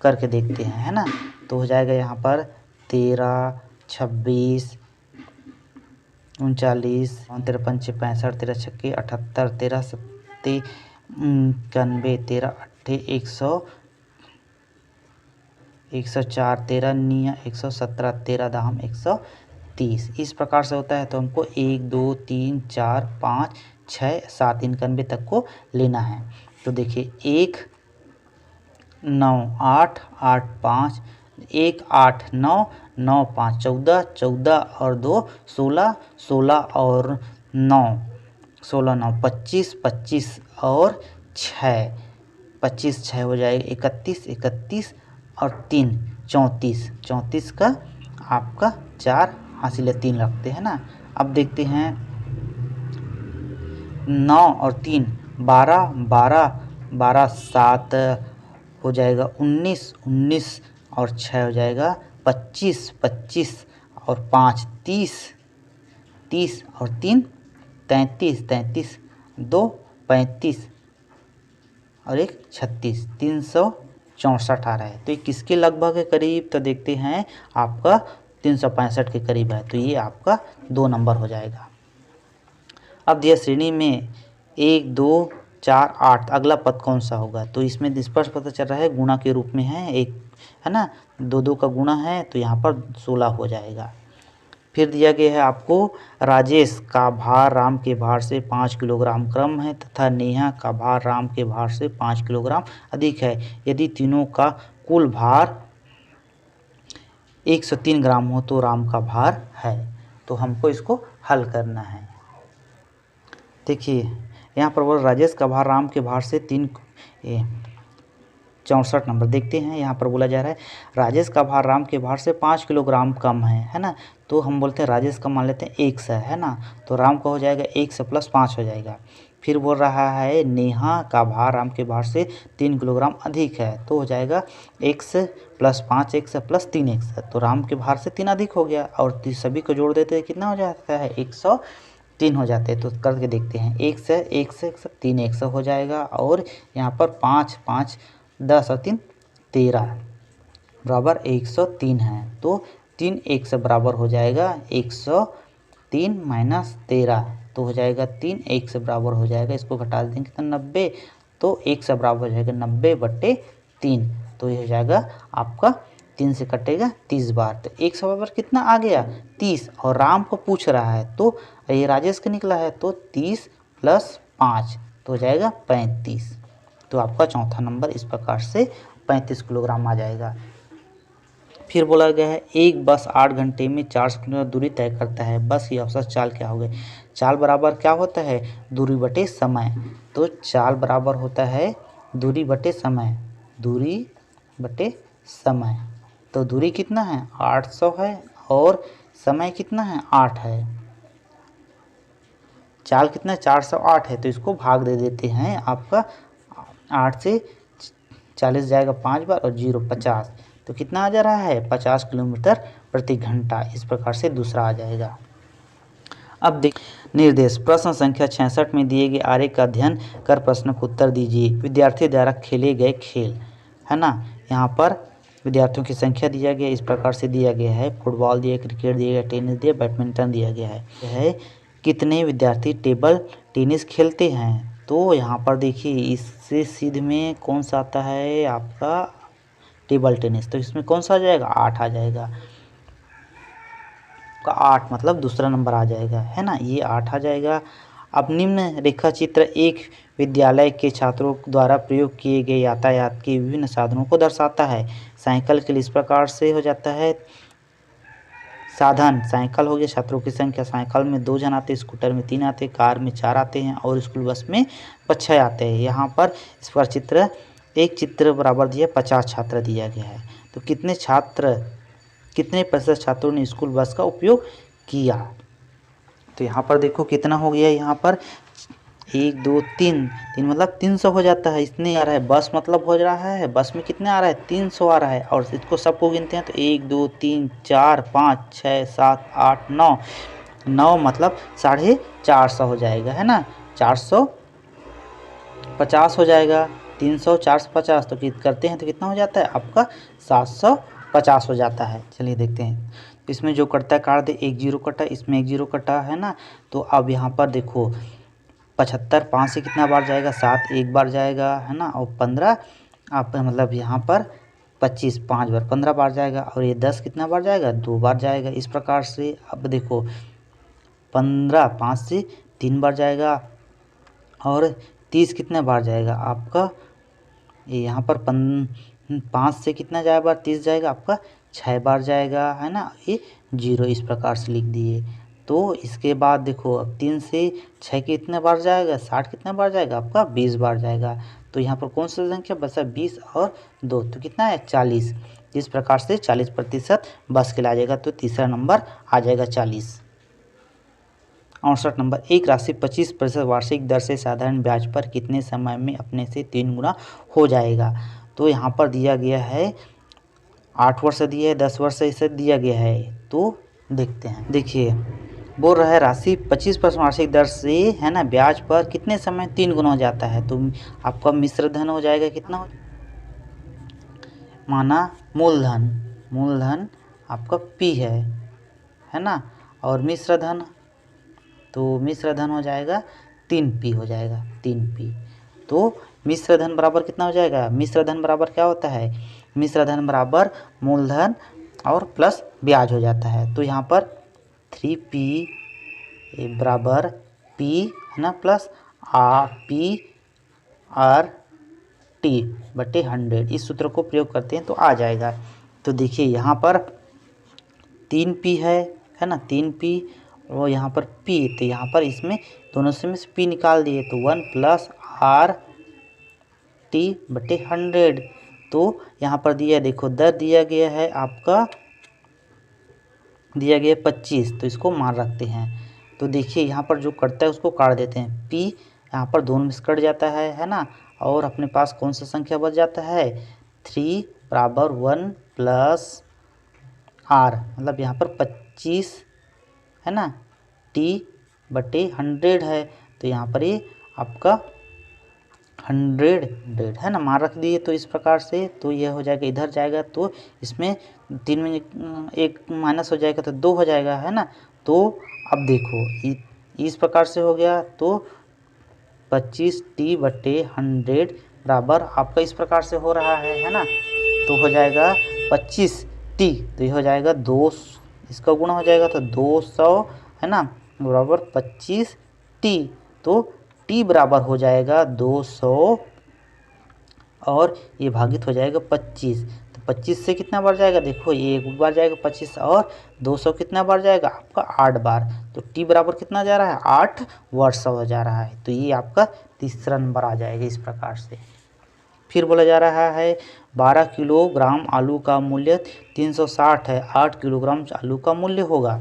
करके देखते हैं, है ना। तो हो जाएगा यहाँ पर 13, 26, 39, 13 पंचे 65, 13 छक्के 78, 13 सत्ते 91, 13 अट्ठे 104, 13 निया 117, 13 दाम 130। इस प्रकार से होता है। तो हमको 1, 2, 3, 4, 5, 6, 7 91 तक को लेना है। तो देखिए 1, 9, 8, 8, 5, 1, 8, 9, 9, 5, 14, 14 और 2, 16, 16 और 9, 16, 9, 25, 25 और 6, 25, 6 हो जाएगा 31, 31 और 3, 34, 34 का आपका 4 हासिल 3 रखते हैं ना। अब देखते हैं 9 और 3, 12, 12, 12, 7 हो जाएगा 19, 19 और 6 हो जाएगा 25, 25 और 5, 30, 30 और 3, 33, 33, 2, 35 और 1, 36, 364 आ रहा है। तो ये किसके लगभग है, करीब। तो देखते हैं आपका 365 के करीब है। तो ये आपका 2 नंबर हो जाएगा। अब दिया श्रेणी में 1, 2, 4, 8 अगला पद कौन सा होगा। तो इसमें स्पष्ट पता चल रहा है गुणा के रूप में है, एक है ना, 2 2 का गुणा है, तो यहाँ पर 16 हो जाएगा। फिर दिया गया है आपको राजेश का भार राम के भार से 5 किलोग्राम कम है तथा नेहा का भार राम के भार से 5 किलोग्राम अधिक है। यदि तीनों का कुल भार 103 ग्राम हो तो राम का भार है। तो हमको इसको हल करना है। देखिए यहाँ पर बोल राजेश का भार राम के भार से 64 नंबर देखते हैं। यहाँ पर बोला जा रहा है राजेश का भार राम के भार से 5 किलोग्राम कम है ना। तो हम बोलते हैं राजेश का मान लेते हैं 100 है ना, तो राम का हो जाएगा 100 + 5 हो जाएगा। फिर बोल रहा है नेहा का भार राम के भार से 3 किलोग्राम अधिक है, तो हो जाएगा 100 + 5 100 + 3 100, तो राम के भार से 3 अधिक हो गया और सभी को जोड़ देते हैं कितना हो जाता है 103 हो जाते हैं। तो करके देखते हैं 100 100 100 3 100 हो जाएगा और यहाँ पर 5 5 10 और 3 13 बराबर 103 है। तो 3 100 बराबर हो जाएगा 103 - 13, तो हो जाएगा 3 100 बराबर हो जाएगा, इसको घटा देंगे कितना 90, तो 100 बराबर हो जाएगा 90/3, तो ये हो जाएगा आपका 3 से कटेगा 30 बार, तो 100 बराबर कितना आ गया 30, और राम को पूछ रहा है तो ये राजेश का निकला है तो 30 + 5 तो हो जाएगा 35। तो आपका चौथा नंबर इस प्रकार से 35 किलोग्राम आ जाएगा। फिर बोला गया है एक बस 8 घंटे में 400 किलोमीटर दूरी तय करता है, बस की औसत चाल क्या होगी। चाल बराबर क्या होता है दूरी बटे समय, तो चाल बराबर होता है दूरी बटे समय, दूरी बटे समय। तो दूरी कितना है 800 है और समय कितना है 8 है, चाल कितना 408 है, तो इसको भाग दे देते हैं। आपका 8 से 40 जाएगा 5 बार और 0 50, तो कितना आ जा रहा है 50 किलोमीटर प्रति घंटा। इस प्रकार से दूसरा आ जाएगा। अब देख निर्देश प्रश्न संख्या 66 में दिए गए आरेख का अध्ययन कर प्रश्न को उत्तर दीजिए। विद्यार्थी द्वारा खेले गए खेल है ना, यहाँ पर विद्यार्थियों की संख्या दिया गया इस प्रकार से दिया गया है। फुटबॉल दिया, क्रिकेट दिया गया, टेनिस दिया, बैडमिंटन दिया गया है। यह है कितने विद्यार्थी टेबल टेनिस खेलते हैं, तो यहाँ पर देखिए इससे सीधे में कौन सा आता है आपका टेबल टेनिस, तो इसमें कौन सा आ जाएगा 8 आ जाएगा, का 8 मतलब दूसरा नंबर आ जाएगा है ना, ये 8 आ जाएगा। अब निम्न रेखा चित्र एक विद्यालय के छात्रों द्वारा प्रयोग किए गए यातायात के विभिन्न साधनों को दर्शाता है। साइकिल के लिए इस प्रकार से हो जाता है, साधन साइकिल हो गया, छात्रों की संख्या साइकिल में 2 जन आते हैं, स्कूटर में 3 आते हैं, कार में 4 आते हैं और स्कूल बस में 6 आते हैं। यहाँ पर इस पर चित्र एक चित्र बराबर दिया 50 छात्र दिया गया है, तो कितने प्रतिशत छात्रों ने स्कूल बस का उपयोग किया। तो यहाँ पर देखो कितना हो गया, यहाँ पर 1 2 3 3 मतलब 300 हो जाता है, इतने आ रहा है। बस मतलब हो रहा है बस में कितने आ रहा है 300 आ रहा है, और इसको सबको गिनते हैं तो 1 2 3 4 5 6 7 8 9 9 मतलब 450 हो जाएगा है ना, 450 हो जाएगा। 300 450 तो करते हैं तो कितना हो जाता है आपका 750 हो जाता है। चलिए देखते हैं इसमें जो कटता है काट दे, 1 0 कटा, इसमें 1 0 कटा है ना। तो अब यहाँ पर देखो 75 5 से कितना बार जाएगा 7 एक बार जाएगा है ना, और 15 आप मतलब यहाँ पर 25 5 बार 15 बार जाएगा, और ये 10 कितना बार जाएगा 2 बार जाएगा। इस प्रकार से अब देखो 15 5 से 3 बार जाएगा, और 30 कितना बार जाएगा आपका, यहाँ पर 5 से कितना जाएगा बार 30 जाएगा आपका 6 बार जाएगा है ना, ये 0 इस प्रकार से लिख दिए। तो इसके बाद देखो अब 3 से 6 कितने बार जाएगा 60 कितना बार जाएगा आपका 20 बार जाएगा। तो यहाँ पर कौन सा संख्या बचा 20 और 2 तो कितना है 40। इस प्रकार से 40% बस के लिए आ जाएगा, तो तीसरा नंबर आ जाएगा 40। 68 नंबर एक राशि 25% वार्षिक दर से साधारण ब्याज पर कितने समय में अपने से 3 गुना हो जाएगा। तो यहाँ पर दिया गया है 8 वर्ष दिया है 10 वर्ष इसे दिया गया है, तो देखते हैं। देखिए बोल रहा है राशि 25% वार्षिक दर से है ना ब्याज पर कितने समय 3 गुना हो जाता है, तो आपका मिश्र धन हो जाएगा कितना, माना मूलधन आपका P है ना, और मिश्र धन तो मिश्र धन हो जाएगा 3P हो जाएगा 3P। तो मिश्र धन बराबर कितना हो जाएगा, मिश्र धन बराबर क्या होता है, मिश्र धन बराबर मूलधन और प्लस ब्याज हो जाता है। तो यहाँ पर 3P बराबर P है ना प्लस P/100 इस सूत्र को प्रयोग करते हैं तो आ जाएगा। तो देखिए यहाँ पर 3p है ना, 3p और यहाँ पर p, तो यहाँ पर इसमें दोनों से p निकाल दिए तो 1 + RT/100। तो यहाँ पर दिया देखो दर दिया गया है आपका, दिया गया 25, तो इसको मान रखते हैं। तो देखिए यहाँ पर जो कटता है उसको काट देते हैं, p यहाँ पर दोनों में से कट जाता है ना, और अपने पास कौन सा संख्या बच जाता है 3 बराबर 1 + R, मतलब यहाँ पर 25 है ना, T/100 है, तो यहाँ पर ये आपका 100 है ना, मान रख दिए। तो इस प्रकार से तो यह हो जाएगा, इधर जाएगा तो इसमें 3 में 1 माइनस हो जाएगा तो 2 हो जाएगा है ना। तो अब देखो इस प्रकार से हो गया, तो 25T/100 बराबर आपका इस प्रकार से हो रहा है ना, तो हो जाएगा 25T, तो ये हो जाएगा 2, इसका गुणा हो जाएगा तो 200 है ना, बराबर 25T, तो T बराबर हो जाएगा 200 और ये भागित हो जाएगा 25, तो 25 से कितना बार जाएगा, देखो ये एक बार जाएगा 25 और 200 कितना बार जाएगा आपका 8 बार, तो T बराबर कितना जा रहा है 8 वर्ष हो जा रहा है। तो ये आपका तीसरा नंबर आ जाएगा इस प्रकार से। फिर बोला जा रहा है 12 किलोग्राम आलू का मूल्य 360 है, 8 किलोग्राम आलू का मूल्य होगा।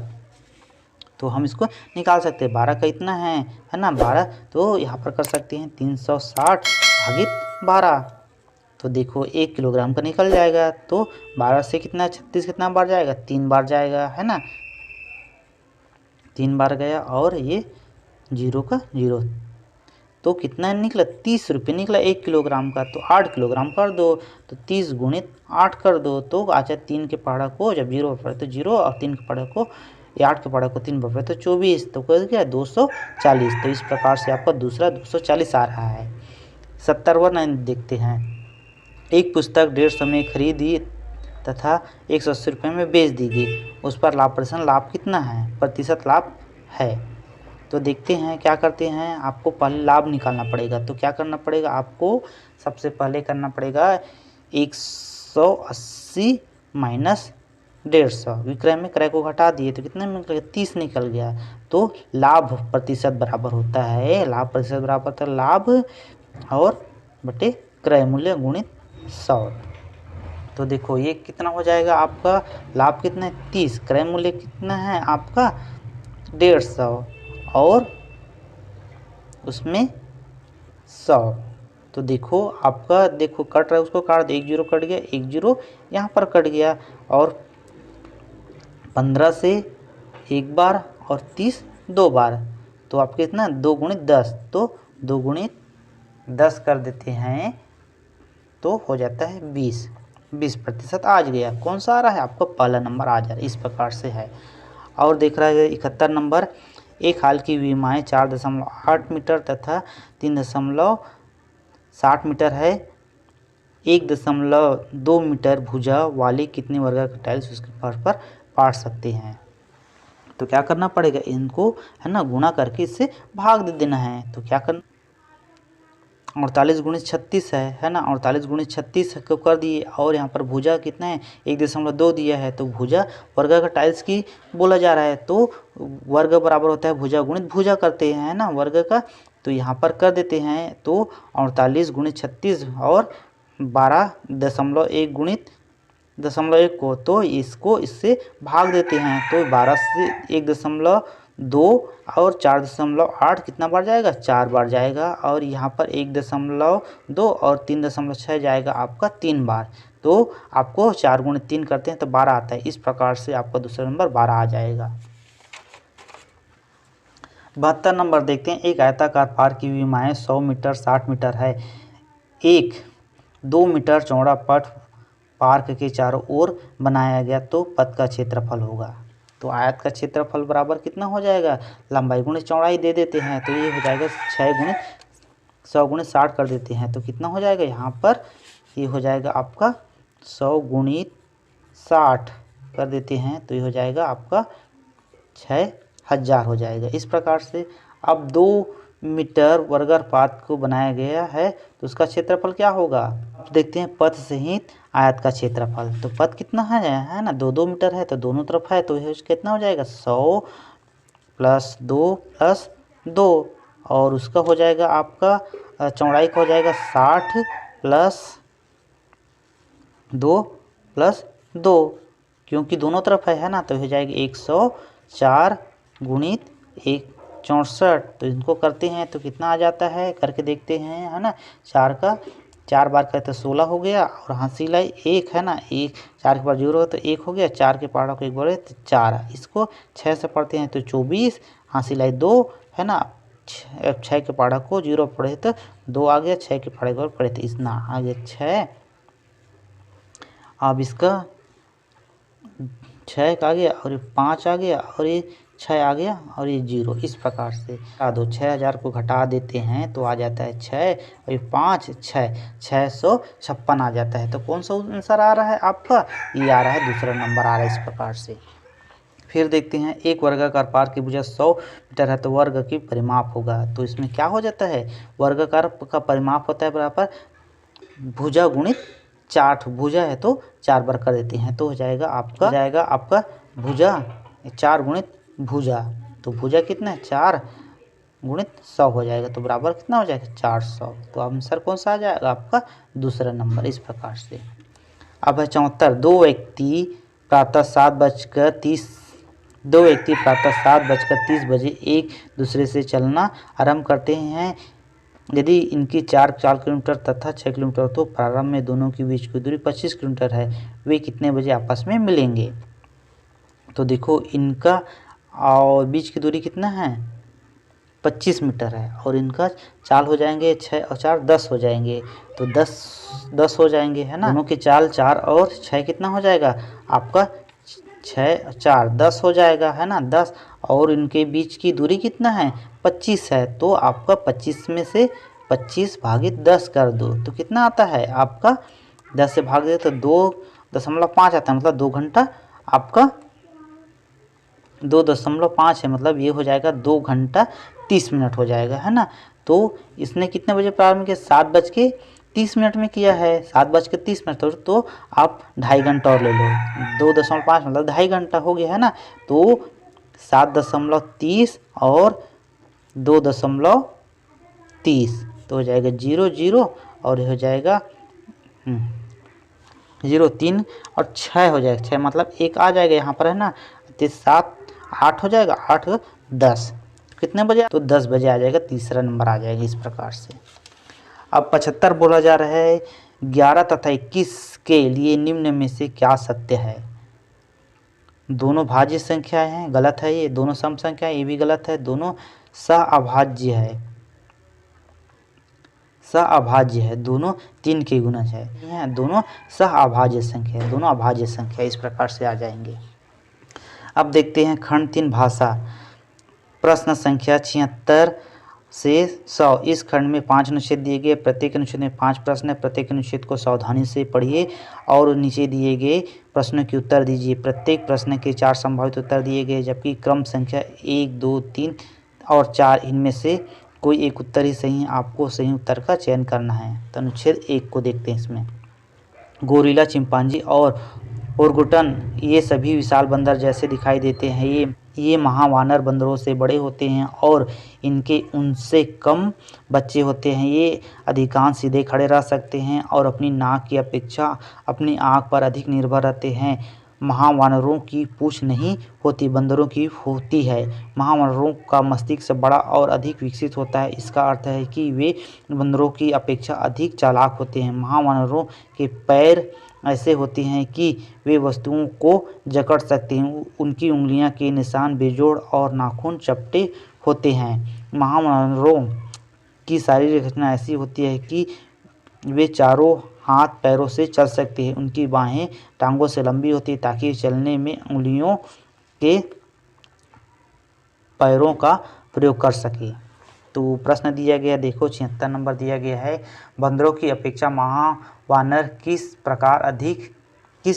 तो हम इसको निकाल सकते हैं, 12 का इतना है ना 12, तो यहाँ पर कर सकते हैं 360 भागित 12, तो देखो 1 किलोग्राम का निकल जाएगा। तो 12 से कितना 36 कितना बार जाएगा, 3 बार जाएगा है ना, 3 बार गया और ये 0 का 0, तो कितना निकला 30 रुपये निकला 1 किलोग्राम का। तो 8 किलोग्राम कर दो, तो 30 गुणित 8 कर दो, तो अच्छा 3 के पहाड़ा को जब 0 पर पड़े तो 0 और 3 के पहाड़ा को 8 के पहाड़ा को 3 पर पड़े तो 24, तो कर क्या 240। तो इस प्रकार से आपका दूसरा 240 आ रहा है। 70वां लाइन देखते हैं, एक पुस्तक 150 में खरीदी तथा 180 रुपये में बेच दी गई, उस पर लाभ कितना है, प्रतिशत लाभ है। तो देखते हैं क्या करते हैं, आपको पहले लाभ निकालना पड़ेगा। तो क्या करना पड़ेगा आपको, सबसे पहले करना पड़ेगा 180 माइनस 150, विक्रय में क्रय को घटा दिए तो कितने निकल गया 30 निकल गया। तो लाभ प्रतिशत बराबर होता है, लाभ प्रतिशत बराबर होता है लाभ और बटे क्रय मूल्य गुणित 100। तो देखो ये कितना हो जाएगा आपका, लाभ कितना है 30, क्रय मूल्य कितना है आपका 150 और उसमें 100। तो देखो आपका देखो कट रहा है, उसको काट दो, 1 0 कट गया, 1 0 यहाँ पर कट गया, और 15 से 1 बार और 30 2 बार, तो आपके कितना 2 गुणित 10, तो 2 गुणित 10 कर देते हैं तो हो जाता है 20% आ गया। कौन सा आ रहा है आपका, पहला नंबर आ जा रहा है, इस प्रकार से है। और देख रहा है 71 नंबर, एक हाल की विमाएँ 4.8 मीटर तथा 3.60 मीटर है, 1.2 मीटर भुजा वाली कितने वर्ग का टाइल्स उसके फर्श पर पाट सकते हैं। तो क्या करना पड़ेगा, इनको है ना गुणा करके इससे भाग दे देना है। तो क्या करना, 48 गुणित 36 है ना, 48 गुणित 36 को कर दिए, और यहाँ पर भुजा कितना है 1.2 दिया है, तो भुजा वर्ग का टाइल्स की बोला जा रहा है, तो वर्ग बराबर होता है भुजा गुणित भुजा करते हैं ना वर्ग का, तो यहाँ पर कर देते हैं। तो 48 गुणित 36 और 12.1 गुणित 0.1 को, तो इसको इससे भाग देते हैं, तो 12 से 1.2 और 4.8 कितना बार जाएगा 4 बार जाएगा, और यहाँ पर 1.2 और 3.6 जाएगा आपका 3 बार। तो आपको 4 गुणित 3 करते हैं तो 12 आता है, इस प्रकार से आपका दूसरा नंबर 12 आ जाएगा। 72 नंबर देखते हैं, एक आयताकार पार्क की विमाएँ 100 मीटर 60 मीटर है, एक 2 मीटर चौड़ा पथ पार्क के चारों ओर बनाया गया, तो पथ का क्षेत्रफल होगा। तो आयत का क्षेत्रफल बराबर कितना हो जाएगा, लंबाई गुणित चौड़ाई दे देते हैं, तो ये हो जाएगा 6 गुणित 100 गुणित 60 कर देते हैं, तो कितना हो जाएगा यहाँ पर, ये हो जाएगा आपका 100 गुणित 60 कर देते हैं, तो ये हो जाएगा आपका 6000 हो जाएगा। इस प्रकार से अब 2 मीटर वर्ग पाथ को बनाया गया है, तो उसका क्षेत्रफल क्या होगा, अब देखते हैं पथ सहित आयत का क्षेत्रफल। तो पथ कितना है ना 2 2 मीटर है, तो दोनों तरफ है तो यह कितना हो जाएगा 100 प्लस 2 प्लस 2, और उसका हो जाएगा आपका चौड़ाई का हो जाएगा 60 प्लस 2 प्लस 2, क्योंकि दोनों तरफ है ना, तो हो जाएगा 104 गुणित 164। तो इनको करते हैं तो कितना आ जाता है, करके देखते हैं, है ना। 4 बार करते 16 हो गया, और हासिल लाई 1 है ना, 1 4 के बाद 0 तो 1 हो गया, 4 के पहाड़ों को 1 बढ़े तो 4, इसको 6 से पढ़ते हैं तो 24, हासिल लाई 2 है ना, 6 के पहाड़ा को 0 पढ़े तो 2 आ गया, 6 के पहाड़े को पढ़े तो इतना आ गया 6। अब इसका 6 आ गया और ये 5 आ गया और ये 6 आ गया और ये 0, इस प्रकार से घटा दो। 6000 को घटा देते हैं तो आ जाता है 6 और ये 5 6 656 आ जाता है। तो कौन सा आंसर आ रहा है आपका, ये आ रहा है दूसरा नंबर आ रहा है इस प्रकार से। फिर देखते हैं एक वर्गाकार पार की भुजा 100 मीटर है तो वर्ग की परिमाप होगा। तो इसमें क्या हो जाता है, वर्गाकार का परिमाप होता है बराबर भुजा गुणित 4, भुजा है तो 4 बार कर देते हैं तो हो जाएगा आपका भुजा 4 गुणित भुजा, तो भुजा कितना है 4 गुणित 100 हो जाएगा, तो बराबर कितना हो जाएगा 400। तो आंसर कौन सा आ जाएगा आपका दूसरा नंबर, इस प्रकार से। अब है 74, दो व्यक्ति प्रातः 7:30 बजे एक दूसरे से चलना आरंभ करते हैं। यदि इनकी 4 किलोमीटर तथा 6 किलोमीटर तो प्रारंभ में दोनों के बीच की दूरी 25 किलोमीटर है, वे कितने बजे आपस में मिलेंगे। तो देखो इनका और बीच की दूरी कितना है 25 मीटर है, और इनका चाल हो जाएंगे 6 और 4 10 हो जाएंगे, तो 10 हो जाएंगे, है ना। दोनों के चाल 4 और 6 कितना हो जाएगा आपका 6 और 4 10 हो जाएगा, है ना 10, और इनके बीच की दूरी कितना है 25 है, तो आपका 25 में से 25 भागित 10 कर दो तो कितना आता है आपका 10 से भाग दे तो 2.5 आता है, मतलब 2 घंटा आपका 2.5 है, मतलब ये हो जाएगा 2 घंटा 30 मिनट हो जाएगा, है ना। तो इसने कितने बजे प्रारंभ किया 7:30 में किया है, 7:30 तो आप 2.5 घंटा और ले लो, 2.5 मतलब 2.5 घंटा हो गया, है ना। तो 7.30 और 2.30 तो हो जाएगा 0 0 और हो जाएगा 0 3 और 6 हो जाएगा, 6 मतलब 1 आ जाएगा यहाँ पर, है ना। तो 7 8 हो जाएगा, 8 10 कितने बजे, तो 10 बजे आ जाएगा, तीसरा नंबर आ जाएगा इस प्रकार से। अब 75 बोला जा रहा है 11 तथा 21 के लिए निम्न में से क्या सत्य है। दोनों भाज्य संख्या हैं, गलत है ये, दोनों सम संख्या है, ये भी गलत है, दोनों सअभाज्य है, दोनों 3 के गुणज है, दोनों सअभाज्य संख्या है, दोनों अभाज्य संख्या, इस प्रकार से आ जाएंगे। अब देखते हैं खंड 3 भाषा, प्रश्न संख्या 76 से 100। इस खंड में 5 अनुच्छेद दिए गए, प्रत्येक अनुच्छेद में 5 प्रश्न है, प्रत्येक अनुच्छेद को सावधानी से पढ़िए और नीचे दिए गए प्रश्नों के उत्तर दीजिए। प्रत्येक प्रश्न के 4 संभावित उत्तर दिए गए, जबकि क्रम संख्या 1 2 3 और 4 इनमें से कोई एक उत्तर ही सही है, आपको सही उत्तर का चयन करना है। तो अनुच्छेद 1 को देखते हैं। इसमें गोरिल्ला, चिंपांजी और ओरंगुटन ये सभी विशाल बंदर जैसे दिखाई देते हैं। ये महावानर बंदरों से बड़े होते हैं और इनके उनसे कम बच्चे होते हैं। ये अधिकांश सीधे खड़े रह सकते हैं और अपनी नाक की अपेक्षा अपनी आँख पर अधिक निर्भर रहते हैं। महावानरों की पूँछ नहीं होती, बंदरों की होती है। महावानरों का मस्तिष्क बड़ा और अधिक विकसित होता है। इसका अर्थ है कि वे बंदरों की अपेक्षा अधिक चालाक होते हैं। महावानरों के पैर ऐसे होते हैं कि वे वस्तुओं को जकड़ सकते हैं। उनकी उंगलियों के निशान बेजोड़ और नाखून चपटे होते हैं। महावानरों की शारीरिक रचना ऐसी होती है कि वे चारों हाथ पैरों से चल सकते हैं। उनकी बाहें टांगों से लंबी होती है ताकि चलने में उंगलियों के पैरों का प्रयोग कर सके। तो प्रश्न दिया गया देखो 76 नंबर दिया गया है, बंदरों की अपेक्षा महावानर किस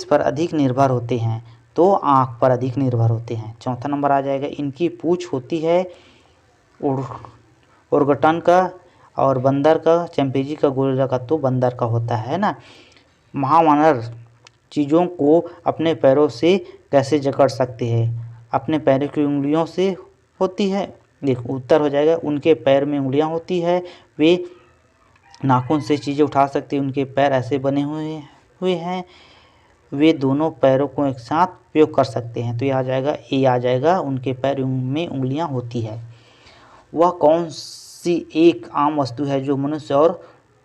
पर अधिक निर्भर होते हैं। तो आँख पर अधिक निर्भर होते हैं। चौथा नंबर आ जाएगा, इनकी पूँछ होती है ओरंगुटान का और बंदर का, चिंपैंजी का, गोरिल्ला का तो बंदर का होता है ना। महावानर चीज़ों को अपने पैरों से कैसे जकड़ सकते हैं? अपने पैरों की उंगलियों से होती है। देखो उत्तर हो जाएगा, उनके पैर में उंगलियां होती है, वे नाखून से चीज़ें उठा सकते हैं, उनके पैर ऐसे बने हुए हैं, वे दोनों पैरों को एक साथ प्रयोग कर सकते हैं। तो यह आ जाएगा, ए आ जाएगा, उनके पैर में उंगलियां होती है। वह कौन सी एक आम वस्तु है जो मनुष्य और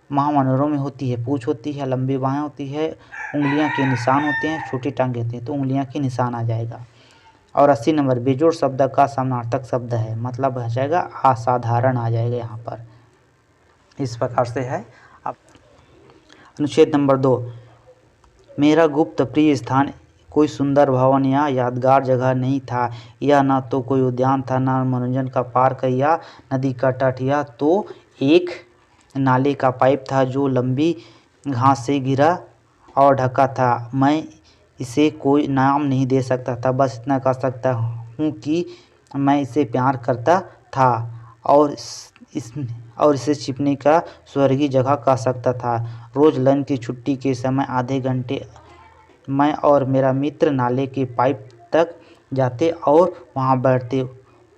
महावानरों में होती है? पूँछ होती है, लंबी बाहें होती है, उंगलियां के निशान होते हैं, छोटी टांगे होती हैं, तो उंगलियां के निशान आ जाएगा। और 80 नंबर, बेजोड़ शब्द का समानार्थक शब्द है, मतलब आ जाएगा असाधारण आ जाएगा यहाँ पर। इस प्रकार से है। अब अनुच्छेद नंबर 2, मेरा गुप्त प्रिय स्थान कोई सुंदर भवन या यादगार जगह नहीं था। यह न तो कोई उद्यान था, न मनोरंजन का पार्क या नदी का तट, यह तो एक नाले का पाइप था जो लंबी घास से घिरा और ढका था। मैं इसे कोई नाम नहीं दे सकता था, बस इतना कह सकता हूँ कि मैं इसे प्यार करता था और इसे छिपने का स्वर्गीय जगह कह सकता था। रोज़ लंच की छुट्टी के समय आधे घंटे मैं और मेरा मित्र नाले के पाइप तक जाते और वहाँ बैठते।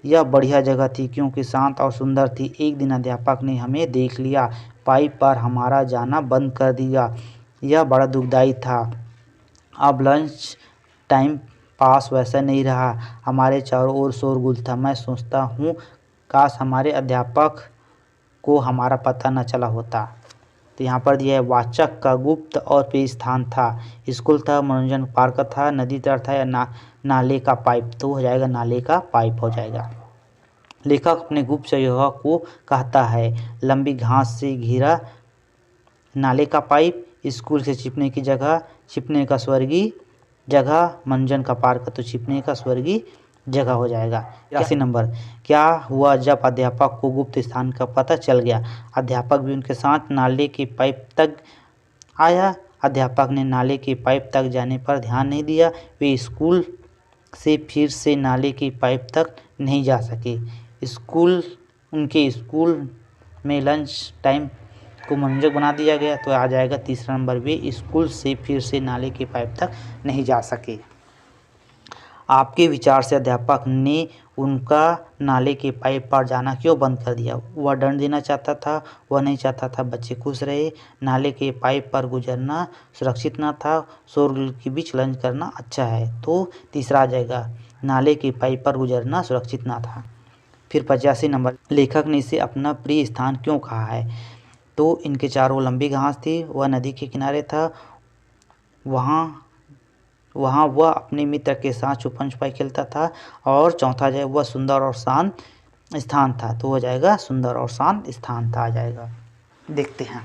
यह बढ़िया जगह थी क्योंकि शांत और सुंदर थी। एक दिन अध्यापक ने हमें देख लिया, पाइप पर हमारा जाना बंद कर दिया। यह बड़ा दुखदाई था। अब लंच टाइम पास वैसा नहीं रहा, हमारे चारों ओर शोरगुल था। मैं सोचता हूँ काश हमारे अध्यापक को हमारा पता न चला होता। तो यहाँ पर दिया है, वाचक का गुप्त और प्रिय स्थान था, स्कूल था, मनोरंजन पार्क था, नदी तट था या नाले का पाइप, तो हो जाएगा नाले का पाइप हो जाएगा। लेखक अपने गुप्त जगह को कहता है, लंबी घास से घिरा नाले का पाइप, स्कूल से छिपने की जगह, छिपने का स्वर्गीय जगह, मनोरंजन का पार्क, तो छिपने का स्वर्गीय जगह हो जाएगा। 80 नंबर, क्या हुआ जब अध्यापक को गुप्त स्थान का पता चल गया? अध्यापक भी उनके साथ नाले के पाइप तक आया। अध्यापक ने नाले के पाइप तक जाने पर ध्यान नहीं दिया। वे स्कूल से फिर से नाले के पाइप तक नहीं जा सके। उनके स्कूल में लंच टाइम को मनोरंजक बना दिया गया, तो आ जाएगा तीसरा नंबर, वे स्कूल से फिर से नाले के पाइप तक नहीं जा सके। आपके विचार से अध्यापक ने उनका नाले के पाइप पर जाना क्यों बंद कर दिया? वह दंड देना चाहता था, वह नहीं चाहता था बच्चे खुश रहे, नाले के पाइप पर गुजरना सुरक्षित न था, शोरगुल के बीच लंच करना अच्छा है, तो तीसरा आ जाएगा, नाले के पाइप पर गुजरना सुरक्षित न था। फिर 85 नंबर, लेखक ने इसे अपना प्रिय स्थान क्यों कहा है? तो इनके चारों लंबी घास थी, वह नदी के किनारे था, वहाँ वह अपने मित्र के साथ छुपन छुपाई खेलता था, और चौथा जो है वह सुंदर और शांत स्थान था, तो हो जाएगा सुंदर और शांत स्थान था आ जाएगा। देखते हैं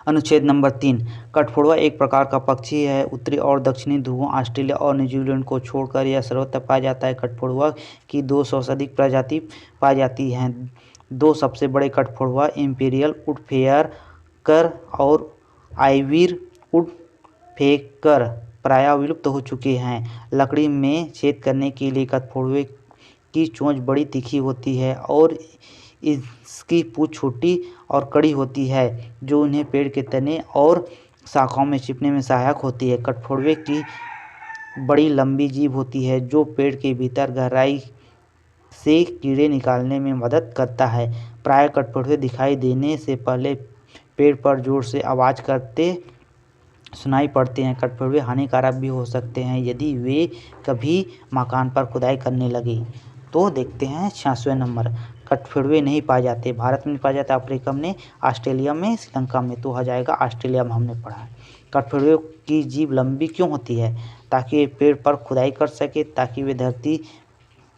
अनुच्छेद नंबर 3, कठफोड़वा एक प्रकार का पक्षी है। उत्तरी और दक्षिणी ध्रुवों, ऑस्ट्रेलिया और न्यूजीलैंड को छोड़कर यह सर्वत्र पाया जाता है। कठफोड़वा की 200 से अधिक प्रजाति पाई जाती हैं। दो सबसे बड़े कठफोड़वा इंपीरियल वुडपेकर और आइविर वुडपेकर प्रायः विलुप्त हो चुके हैं। लकड़ी में छेद करने के लिए कठफोड़वे की चोंच बड़ी तीखी होती है और इसकी पूँछ छोटी और कड़ी होती है, जो उन्हें पेड़ के तने और शाखाओं में छिपने में सहायक होती है। कठफोड़वे की बड़ी लंबी जीभ होती है, जो पेड़ के भीतर गहराई से कीड़े निकालने में मदद करता है। प्रायः कठफोड़वे दिखाई देने से पहले पेड़ पर जोर से आवाज़ करते सुनाई पड़ते हैं। कठफोड़वे हानिकारक भी हो सकते हैं यदि वे कभी मकान पर खुदाई करने लगे। तो देखते हैं 66वें नंबर, कठफोड़वे नहीं पाए जाते। भारत में पाया जाता है, अफ्रीका में, ऑस्ट्रेलिया में, श्रीलंका में, तो हो जाएगा ऑस्ट्रेलिया में हमने पढ़ा है। कठफोड़वे की जीभ लंबी क्यों होती है? ताकि वे पेड़ पर खुदाई कर सके, ताकि वे धरती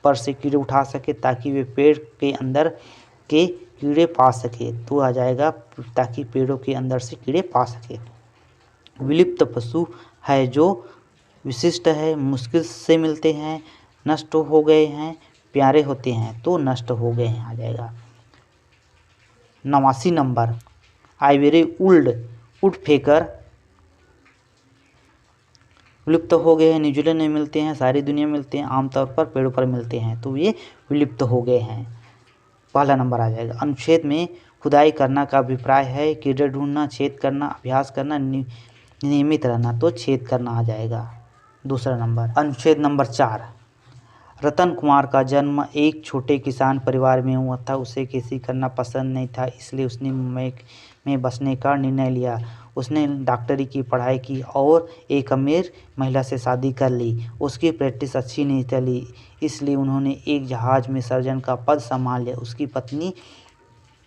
पर से कीड़े उठा सके, ताकि वे पेड़ के अंदर के कीड़े पा सके, तो आ जाएगा ताकि पेड़ों के अंदर से कीड़े पा सके। विलुप्त पशु है जो विशिष्ट है, मुश्किल से मिलते हैं, नष्ट हो गए हैं, प्यारे होते हैं, तो नष्ट हो गए हैं आ जाएगा। 89 नंबर, आइवरी वुडपेकर विलुप्त हो गए हैं। न्यूजीलैंड में मिलते हैं, सारी दुनिया में मिलते हैं, आमतौर पर पेड़ों पर मिलते हैं, तो ये विलुप्त हो गए हैं। पहला नंबर आ जाएगा। अनुच्छेद में खुदाई करना का अभिप्राय है कीड़े ढूंढना, छेद करना, अभ्यास करना, नियमित रहना, तो छेद करना आ जाएगा दूसरा नंबर। अनुच्छेद नंबर 4, रतन कुमार का जन्म एक छोटे किसान परिवार में हुआ था। उसे खेती करना पसंद नहीं था, इसलिए उसने मुंबई में बसने का निर्णय लिया। उसने डॉक्टरी की पढ़ाई की और एक अमीर महिला से शादी कर ली। उसकी प्रैक्टिस अच्छी नहीं चली, इसलिए उन्होंने एक जहाज में सर्जन का पद संभाल लिया। उसकी पत्नी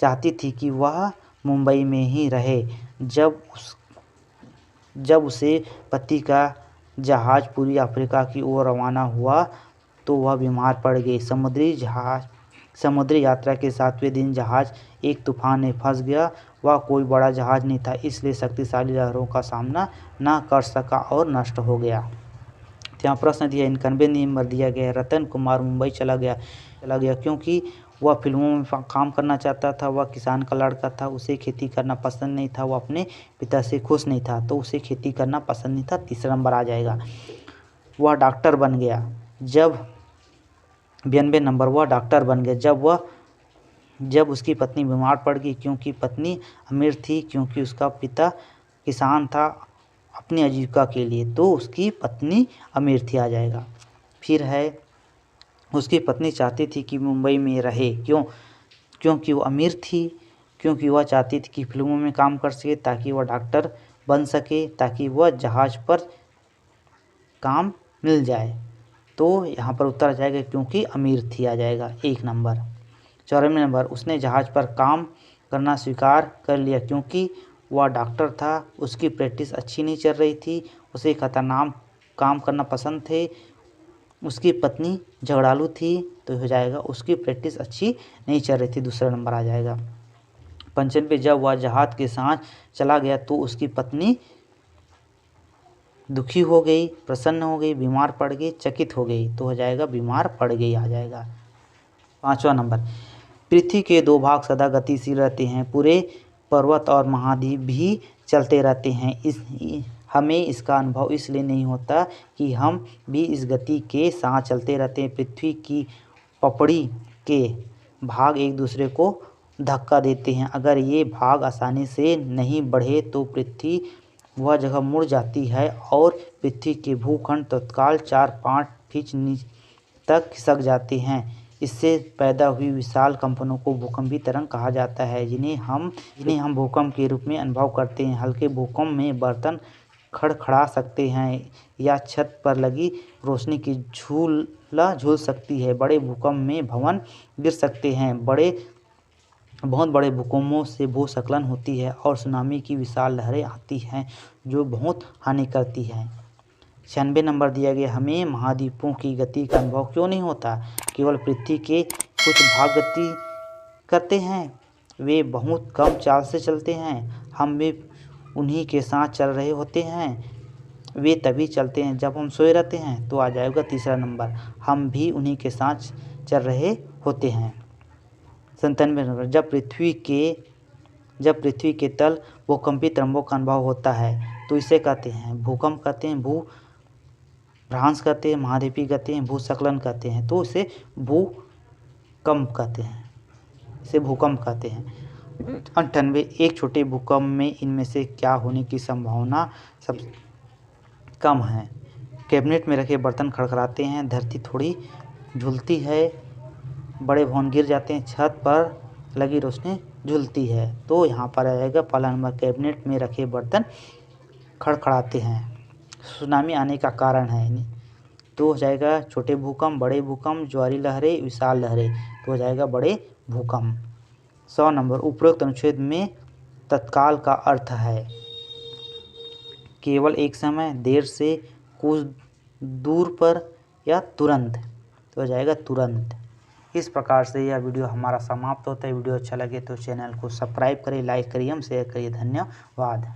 चाहती थी कि वह मुंबई में ही रहे। जब उसे पति का जहाज पूर्वी अफ्रीका की ओर रवाना हुआ तो वह बीमार पड़ गई। समुद्री यात्रा के 7वें दिन जहाज एक तूफान में फंस गया। वह कोई बड़ा जहाज नहीं था, इसलिए शक्तिशाली लहरों का सामना न कर सका और नष्ट हो गया। तो यहाँ प्रश्न दिया, 91 नंबर दिया गया है। रतन कुमार मुंबई चला गया क्योंकि वह फिल्मों में काम करना चाहता था। वह किसान का लड़का था, उसे खेती करना पसंद नहीं था। वह अपने पिता से खुश नहीं था, तो उसे खेती करना पसंद नहीं था। तीसरा नंबर आ जाएगा। वह डॉक्टर बन गया 92 नंबर, वह डॉक्टर बन गया जब उसकी पत्नी बीमार पड़ गई। क्योंकि पत्नी अमीर थी, क्योंकि उसका पिता किसान था अपनी आजीविका के लिए, तो उसकी पत्नी अमीर थी आ जाएगा। फिर है, उसकी पत्नी चाहती थी कि मुंबई में रहे। क्योंकि वो अमीर थी, क्योंकि वह चाहती थी कि फिल्मों में काम कर सके ताकि वह डॉक्टर बन सके, ताकि वह जहाज पर काम मिल जाए। तो यहाँ पर उत्तर आ जाएगा क्योंकि अमीर थी आ जाएगा 1 नंबर। 94 नंबर, उसने जहाज पर काम करना स्वीकार कर लिया क्योंकि वह डॉक्टर था। उसकी प्रैक्टिस अच्छी नहीं चल रही थी, उसे खतरनाक काम करना पसंद थे। उसकी पत्नी झगड़ालू थी, तो हो जाएगा उसकी प्रैक्टिस अच्छी नहीं चल रही थी, दूसरा नंबर आ जाएगा। 95, जब वह जहाज के साथ चला गया तो उसकी पत्नी दुखी हो गई, प्रसन्न हो गई, बीमार पड़ गई, चकित हो गई, तो हो जाएगा बीमार पड़ गई आ जाएगा। 5वां नंबर, पृथ्वी के 2 भाग सदा गतिशील रहते हैं। पूरे पर्वत और महाद्वीप भी चलते रहते हैं। हमें इसका अनुभव इसलिए नहीं होता कि हम भी इस गति के साथ चलते रहते हैं। पृथ्वी की पपड़ी के भाग एक दूसरे को धक्का देते हैं। अगर ये भाग आसानी से नहीं बढ़े तो पृथ्वी वह जगह मुड़ जाती है और पृथ्वी के भूखंड तत्काल 4-5 फीट नीचे तक खिसक जाते हैं। इससे पैदा हुई विशाल कंपनों को भूकंपीय तरंग कहा जाता है, जिन्हें हम भूकंप के रूप में अनुभव करते हैं। हल्के भूकंप में बर्तन खड़खड़ा सकते हैं या छत पर लगी रोशनी की झूला झूल सकती है। बड़े भूकंप में भवन गिर सकते हैं। बहुत बड़े भूकंपों से भूस्खलन होती है और सुनामी की विशाल लहरें आती हैं जो बहुत हानि करती हैं। 96 नंबर दिया गया, हमें महाद्वीपों की गति का अनुभव क्यों नहीं होता? केवल पृथ्वी के कुछ भाग गति करते हैं, वे बहुत कम चाल से चलते हैं। हम भी उन्हीं के साथ चल रहे होते हैं। वे तभी चलते हैं जब हम सोए रहते हैं, तो आ जाएगा तीसरा नंबर, हम भी उन्हीं के साथ चल रहे होते हैं। 97 नंबर, जब पृथ्वी के तल भूकंपीय तरंगों का अनुभव होता है तो इसे कहते हैं भूकंप कहते हैं, भूभ्रांश कहते हैं, महाद्वीपीय कहते हैं, भूस्खलन कहते हैं, तो इसे भूकंप कहते हैं। 98, एक छोटे भूकंप में इनमें से क्या होने की संभावना सब कम है? कैबिनेट में रखे बर्तन खड़खड़ाते हैं, धरती थोड़ी झूलती है, बड़े भवन गिर जाते हैं, छत पर लगी रोशनी झूलती है। तो यहाँ पर आएगा पहला नंबर, कैबिनेट में रखे बर्तन खड़खड़ाते हैं। सुनामी आने का कारण है, तो हो जाएगा छोटे भूकंप, बड़े भूकंप, ज्वारी लहरें, विशाल लहरें, तो हो जाएगा बड़े भूकंप। 100 नंबर, उपरोक्त अनुच्छेद में तत्काल का अर्थ है केवल एक समय, देर से, कुछ दूर पर या तुरंत, तो हो जाएगा तुरंत। इस प्रकार से यह वीडियो हमारा समाप्त होता है। वीडियो अच्छा लगे तो चैनल को सब्सक्राइब करें, लाइक करिए, शेयर करिए। धन्यवाद।